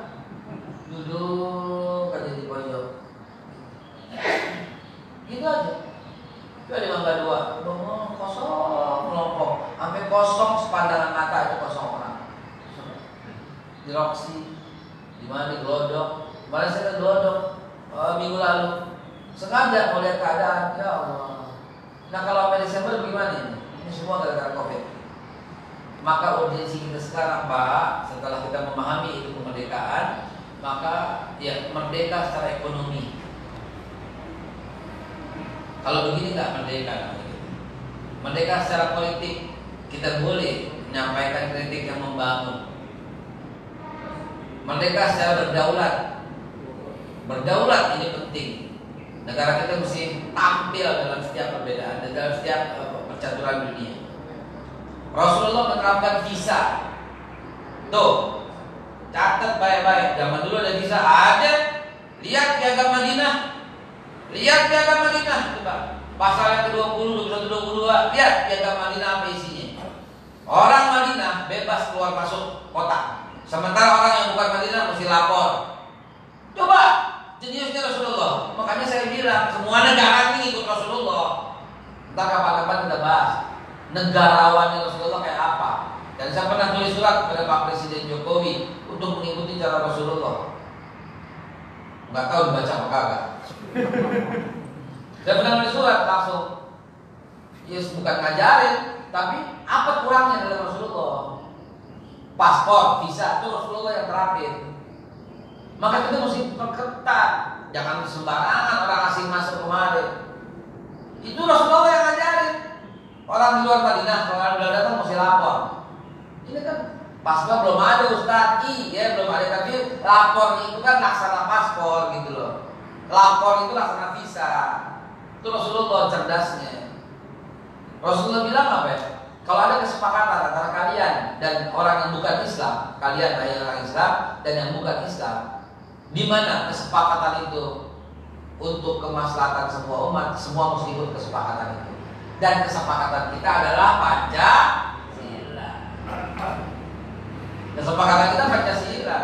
Duduk aja di pojok. Gitu aja. Itu ada Mangga 2, kosong melompok, sampai kosong sepandangan mata itu kosong orang. Di Roxy, di mana di Glodok. Kemarin saya ke Glodok minggu lalu, sengaja mau lihat keadaan. Ya Allah. Nah kalau sampai Desember gimana ini? Ini semua gara-gara Covid. Maka urgensi kita sekarang Pak, setelah kita memahami itu kemerdekaan, maka ya merdeka secara ekonomi. Kalau begini nggak merdeka. Merdeka secara politik, kita boleh menyampaikan kritik yang membangun. Merdeka secara berdaulat. Berdaulat ini penting. Negara kita mesti tampil dalam setiap perbedaan, dalam setiap percaturan dunia. Rasulullah menerapkan visa. Tuh, catat baik-baik. Zaman dulu ada visa, ada. Lihat piagam Madinah. Lihat piagam Madinah, coba. Pasal yang ke-20, 21, 22. Lihat piagam Madinah apa isinya. Orang Madinah bebas keluar masuk kota. Sementara orang yang bukan Madinah mesti lapor. Coba, jeniusnya Rasulullah. Makanya saya bilang semua negara ini ikut Rasulullah. Ntar kapan-kapan kita bahas negarawannya Rasulullah kayak apa. Dan saya pernah tulis surat kepada Pak Presiden Jokowi untuk mengikuti cara Rasulullah. Nggak tahu dibaca apa kagak. Saya pernah tulis surat langsung. Yes, bukan ngajarin, tapi apa kurangnya dalam Rasulullah? Paspor, visa itu Rasulullah yang terapin. Maka kita mesti perketat. Jangan sembarangan orang asing masuk kemari. Itu Rasulullah yang ngajarin. Orang di luar Madinah, kalau udah datang mesti lapor. Ini kan paspor belum ada Ustaz, ya belum ada, tapi lapor itu kan laksana paspor gitu loh. Lapor itu laksana visa. Itu Rasulullah cerdasnya. Rasulullah bilang apa ya? Kalau ada kesepakatan antara kalian dan orang yang bukan Islam, kalian yang orang Islam dan yang bukan Islam, di mana kesepakatan itu untuk kemaslahatan semua umat, semua mesti ikut kesepakatan itu. Dan kesepakatan kita adalah Pancasila. Kesepakatan kita Pancasila.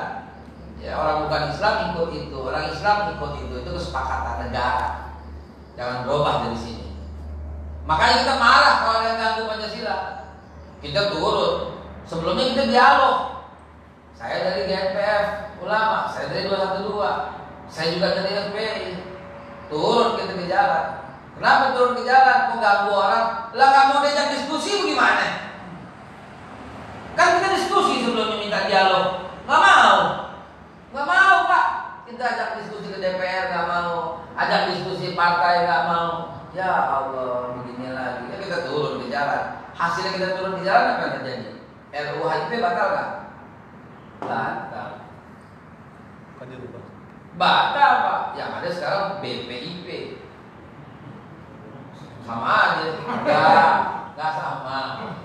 Ya, orang bukan Islam ikut itu, orang Islam ikut itu kesepakatan negara. Jangan berubah dari sini. Makanya kita marah kalau ada yang ganggu Pancasila. Kita turun. Sebelumnya kita dialog. Saya dari GNPF Ulama, saya dari 212, saya juga dari FPI. Turun kita ke jalan. Kenapa turun ke jalan? Kok ganggu orang? Lah nggak mau diajak diskusi bagaimana? Kan kita diskusi sebelumnya minta dialog. Nggak mau Pak. Kita ajak diskusi ke DPR nggak mau, ajak diskusi partai nggak mau. Ya Allah, begini lagi. Ya kita turun ke jalan. Hasilnya kita turun ke jalan apa yang terjadi? RUU HIP batal nggak? Batal. Kan dirubah. Batal Pak. Yang ada sekarang BPIP. Sama aja. Enggak sama.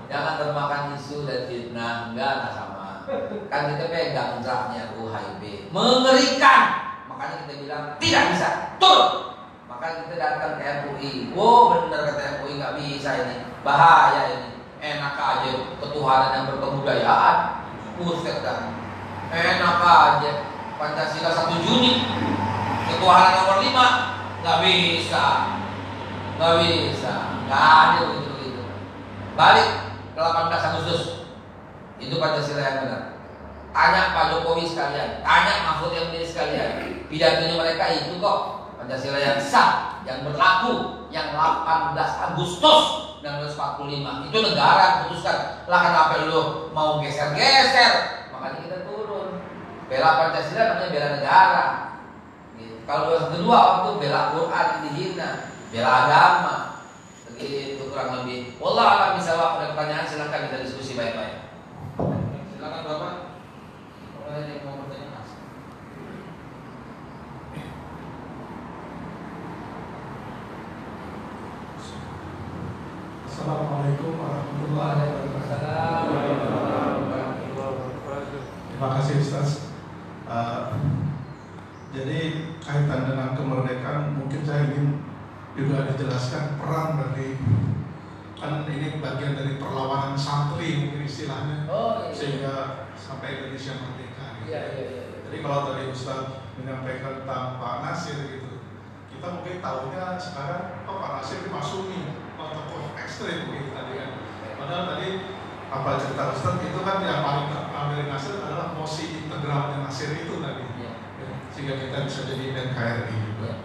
Jangan termakan isu dan fitnah. Enggak sama. Kan kita pegang draftnya RUU HIP. Mengerikan. Makanya kita bilang tidak bisa. Turun. Makanya kita datang ke MUI. Oh benar kata MUI nggak bisa ini. Bahaya ini. Enak aja ketuhanan yang berkebudayaan. Buset dah. Enak aja. Pancasila 1 Juni. Ketuhanan nomor 5. Nggak bisa. Nggak bisa. Nggak ada begitu. Balik ke 18 Agustus. Itu Pancasila yang benar. Tanya Pak Jokowi sekalian, tanya Mahfud MD sekalian. Pidatonya mereka itu kok Pancasila yang sah, yang berlaku, yang 18 Agustus 1945. Itu negara yang putuskan. Lah kenapa lu mau geser-geser? Makanya kita turun. Bela Pancasila namanya bela negara. Gitu. Kalau kedua waktu bela Quran yang dihina, bela agama. Begitu kurang lebih. Wallah alam bisawab. Ada pertanyaan silakan kita diskusi baik-baik. Silakan Bapak. Kalau ada yang mau bertanya. Assalamualaikum warahmatullahi wabarakatuh. Terima kasih Ustaz. Jadi kaitan dengan kemerdekaan mungkin saya ingin juga dijelaskan peran dari, kan ini bagian dari perlawanan santri mungkin istilahnya, sehingga sampai Indonesia merdeka. Gitu. Jadi kalau tadi Ustaz menyampaikan tentang Pak Nasir gitu, kita mungkin tahunya sekarang Pak Nasir dimasumi tokoh ekstrim gitu tadi kan. Padahal tadi apa cerita Ustaz itu kan yang paling dari Nasir adalah mosi integralnya Nasir itu tadi, sehingga kita bisa jadi NKRI juga.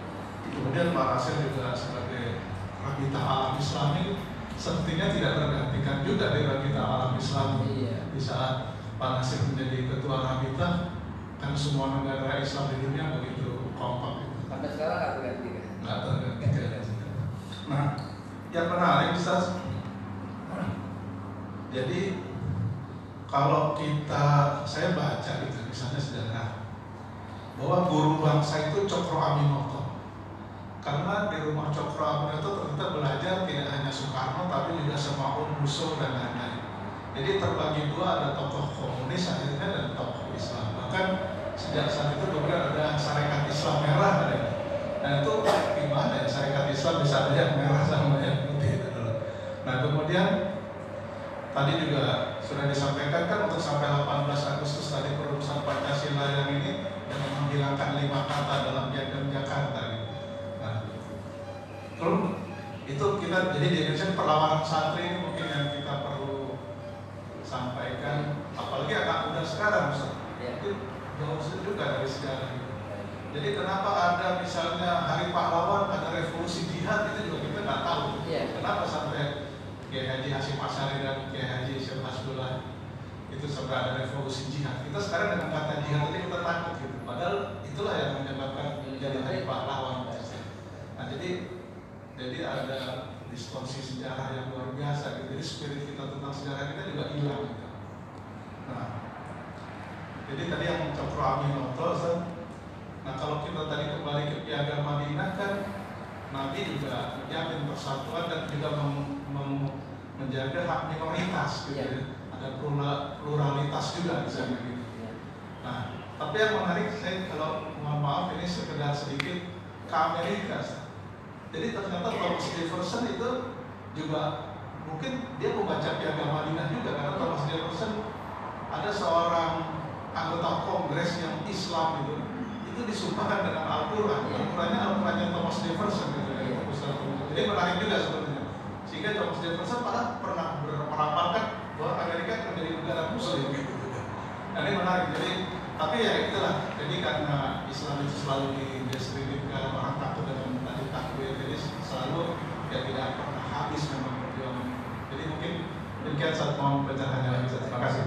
Kemudian Pak Nasir juga sebagai Rabita Alam Islami sepertinya tidak tergantikan juga dari Rabita Alam Islami. Di saat Pak Nasir menjadi ketua Rabita, kan semua negara Islam di dunia begitu kompak itu. Sampai sekarang nggak tergantikan. Nggak tergantikan. Nah, yang menarik Ustaz, jadi kalau saya baca gitu misalnya sejarah bahwa guru bangsa itu Cokro Aminoto, karena di rumah Cokro Aminoto ternyata belajar tidak hanya Soekarno tapi juga Semaun, Musso dan lain-lain. Jadi terbagi dua, ada tokoh komunis akhirnya dan tokoh Islam. Bahkan sejak saat itu kemudian ada Sarekat Islam Merah ada. Nah itu gimana ya Sarekat Islam bisa ada yang merah sama yang putih itu dulu. Nah kemudian tadi juga sudah disampaikan kan untuk sampai 18 Agustus tadi perumusan Pancasila yang ini yang menghilangkan 5 kata dalam Piagam Jakarta gitu. Nah, terus itu kita jadi di Indonesia perlawanan santri ini mungkin yang kita perlu sampaikan, apalagi anak muda sekarang itu jauh juga dari sejarah itu. Jadi kenapa ada misalnya Hari Pahlawan, ada revolusi jihad, itu juga kita nggak tahu. Kenapa sampai Kiai Haji Hasyim Asy'ari dan Kiai Haji Syekh Hasbullah itu sampai ada revolusi jihad. Kita sekarang dengan kata jihad ini kita takut gitu. Padahal itulah yang menyebabkan jadi Hari Pahlawan. Nah jadi ada distorsi sejarah yang luar biasa gitu. Jadi spirit kita tentang sejarah kita juga hilang gitu. Nah, jadi tadi yang Cokro Aminoto, nah kalau kita tadi kembali ke Piagam Madinah kan Nabi juga menjamin persatuan dan juga menjaga hak minoritas gitu ya. Ada pluralitas juga di sana gitu. Nah, tapi yang menarik saya kalau mohon maaf ini sekedar sedikit ke Amerika. Jadi ternyata Thomas Jefferson itu juga mungkin dia membaca Piagam Madinah juga karena Thomas Jefferson ada seorang anggota Kongres yang Islam itu disumpahkan dengan Al-Quran. Al-Qurannya Thomas Jefferson gitu, dari Ustaz. Jadi menarik juga sebenarnya. Sehingga Thomas Jefferson malah pernah meramalkan bahwa Amerika akan menjadi negara Muslim gitu. Nah, ini menarik. Jadi tapi ya itulah. Jadi karena Islam itu selalu dideskripsikan orang takut dengan tadi takbir, jadi selalu ya tidak pernah habis memang perjuangan. Jadi mungkin demikian saat mau pencerahannya lagi. Terima kasih.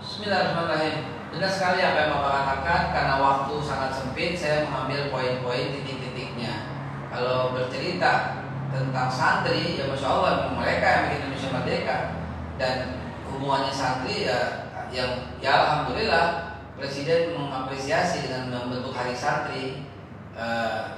Bismillahirrahmanirrahim. Benar sekali apa yang Bapak katakan, karena waktu sangat sempit, saya mengambil poin-poin titik-titiknya. Kalau bercerita tentang santri, ya Masya Allah, mereka yang bikin Indonesia merdeka. Dan hubungannya santri ya, yang ya Alhamdulillah Presiden mengapresiasi dengan membentuk hari santri.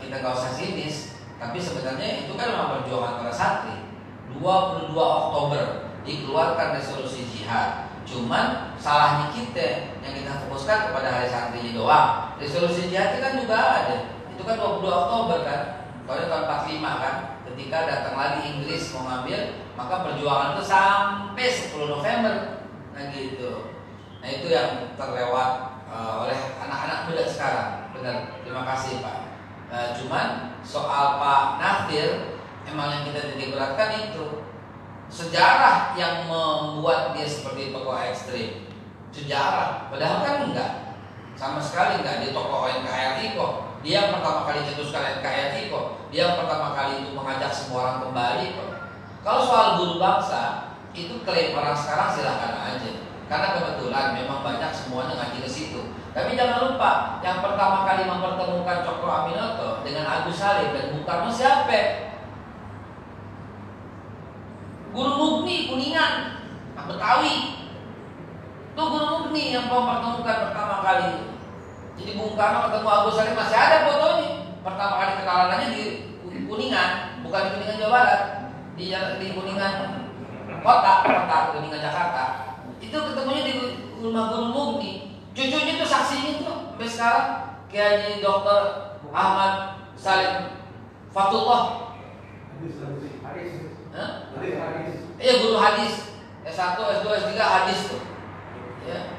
Kita nggak usah sinis, tapi sebenarnya itu kan memang perjuangan para santri. 22 Oktober dikeluarkan resolusi jihad. Cuman salahnya kita yang kita fokuskan kepada hari santri doang. Resolusi jihad itu kan juga ada. Itu kan 22 Oktober kan. Tahun 45 kan. Ketika datang lagi Inggris mau ngambil, maka perjuangan itu sampai 10 November. Nah gitu. Nah itu yang terlewat oleh anak-anak muda sekarang. Benar. Terima kasih Pak. Cuman soal Pak Nafir, emang yang kita titik beratkan itu sejarah yang membuat dia seperti tokoh ekstrim. Sejarah, padahal kan enggak, sama sekali enggak. Dia tokoh NKRI kok. Dia yang pertama kali cetuskan NKRI kok. Dia yang pertama kali itu mengajak semua orang kembali kok. Kalau soal guru bangsa itu klaim orang sekarang silahkan aja. Karena kebetulan memang banyak semuanya ngaji ke situ. Tapi jangan lupa, yang pertama kali mempertemukan Cokro Aminoto dengan Agus Salim dan Bung Karno siapa? Guru Mugni Kuningan, Betawi. Itu Guru Mugni yang mempertemukan pertama kali. Jadi Bung Karno ketemu Agus Salim masih ada fotonya. Pertama kali kenalannya di Kuningan, bukan di Kuningan Jawa Barat, di Kuningan kota Kuningan Jakarta. Itu ketemunya di rumah Guru Mugni. Cucunya itu saksinya tuh sampai sekarang, Kiai Dr. Ahmad Salim Fatullah. Iya, guru hadis S1, S2, S3 hadis tuh. Ya.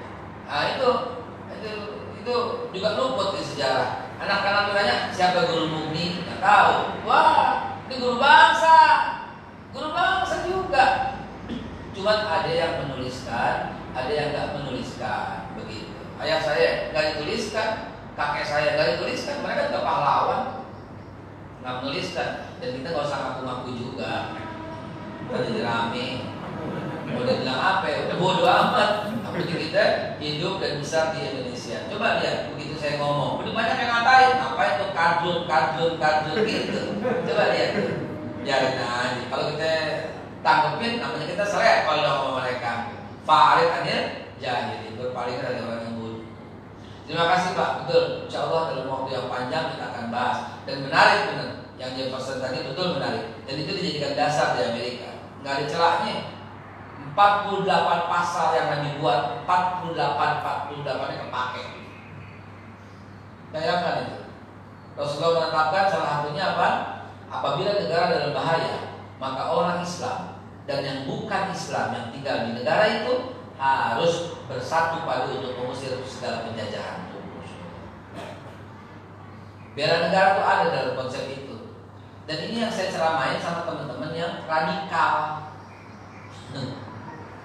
Nah itu juga luput di sejarah. Anak-anak bertanya siapa Guru Mugni? Nggak tahu. Wah, ini guru bangsa juga. Cuman ada yang menuliskan, ada yang nggak menuliskan, begitu. Ayah saya nggak dituliskan, kakek saya nggak dituliskan, mereka juga pahlawan, nggak menuliskan. Dan kita nggak usah ngaku-ngaku juga. Tadi rame, mau dibilang apa ya? Udah bodo amat. Apa kita hidup dan besar di Indonesia. Coba lihat, begitu saya ngomong, udah banyak yang ngapain tuh kardun gitu. Coba lihat, biarin aja. Kalau kita tanggepin, namanya kita seret kalau ngomong mereka. Fa'arid anil jahilin, berpaling dari orang yang bodoh. Terima kasih Pak, betul. Insya Allah dalam waktu yang panjang kita akan bahas. Dan menarik benar, yang Jefferson tadi betul menarik. Dan itu dijadikan dasar di Amerika. Nggak ada celahnya. 48 pasal yang Nabi buat, 48-nya kepake. Bayangkan itu. Rasulullah menetapkan salah satunya apa? Apabila negara dalam bahaya, maka orang Islam dan yang bukan Islam yang tinggal di negara itu harus bersatu padu untuk mengusir segala penjajahan. Bela negara itu ada dalam konsep itu. Dan ini yang saya ceramain sama teman-teman yang radikal.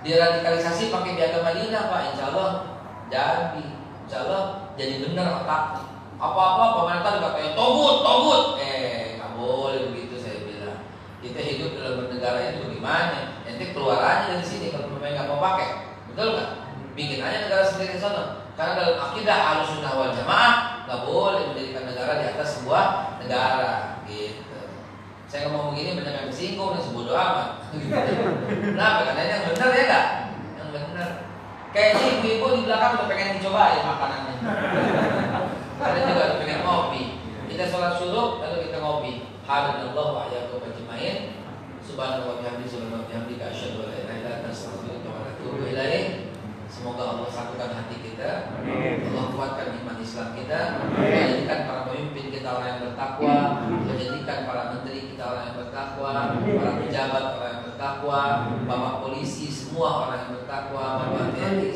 Diradikalisasi pakai piagam Madinah Pak, insya Allah jadi benar otaknya. Apa-apa pemerintah dikatain togut. Nggak boleh begitu saya bilang. Kita hidup dalam bernegara itu bagaimana? Nanti keluar aja dari sini kalau memang nggak mau pakai, betul nggak? Bikin aja negara sendiri di sana. Karena dalam akidah Ahlussunnah wal Jamaah nggak boleh menjadikan negara di atas sebuah negara. Gitu. Saya ngomong begini banyak yang tersinggung dan sebodoh amat. Kenapa? Karena yang benar ya nggak? Yang benar. Kayaknya ibu-ibu di belakang udah pengen dicoba ya makanannya. Ada juga udah pengen ngopi. Kita sholat syuruk lalu kita ngopi. Hadanallahu wa iyyakum ajmain. Subhanallahi wa bihamdihi asyhadu an la ilaha illa anta astaghfiruka wa atubu ilaik. Semoga Allah satukan hati kita. Allah kuatkan iman Islam kita. Menjadikan para pemimpin kita orang yang bertakwa, menjadikan para menteri kita orang yang bertakwa, para pejabat orang yang bertakwa, bapak polisi semua orang yang bertakwa, bapak TNI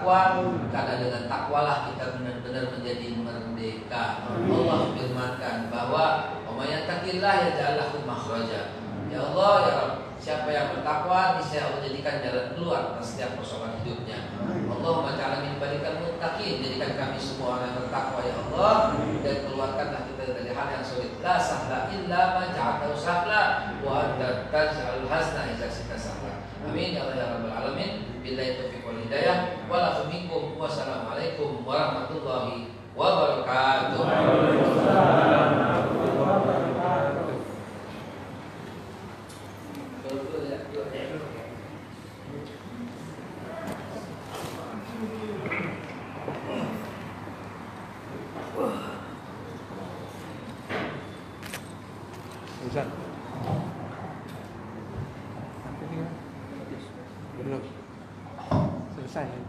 bertakwa, karena dengan takwalah kita benar-benar menjadi merdeka. Allah firmankan bahwa "Wa may yattaqillah yaj'al lahu makhraja." Ya Allah, ya Rabb, siapa yang bertakwa niscaya Allah jadikan jalan keluar atas setiap persoalan hidupnya. Allahumma ja'alna min ibadikal muttaqin, jadikan kami semua orang yang bertakwa ya Allah, dan keluarkanlah kita dari hal yang sulit. La sahla illa ma ja'altahu sahla wa anta taj'alul hazna idza syi'ta sahla. Amin ya Allah ya rabbal alamin. Billahi taufiq wal hidayah. Wa minkum. Wassalamualaikum warahmatullahi wabarakatuh. Ustaz. Belum. Selesai.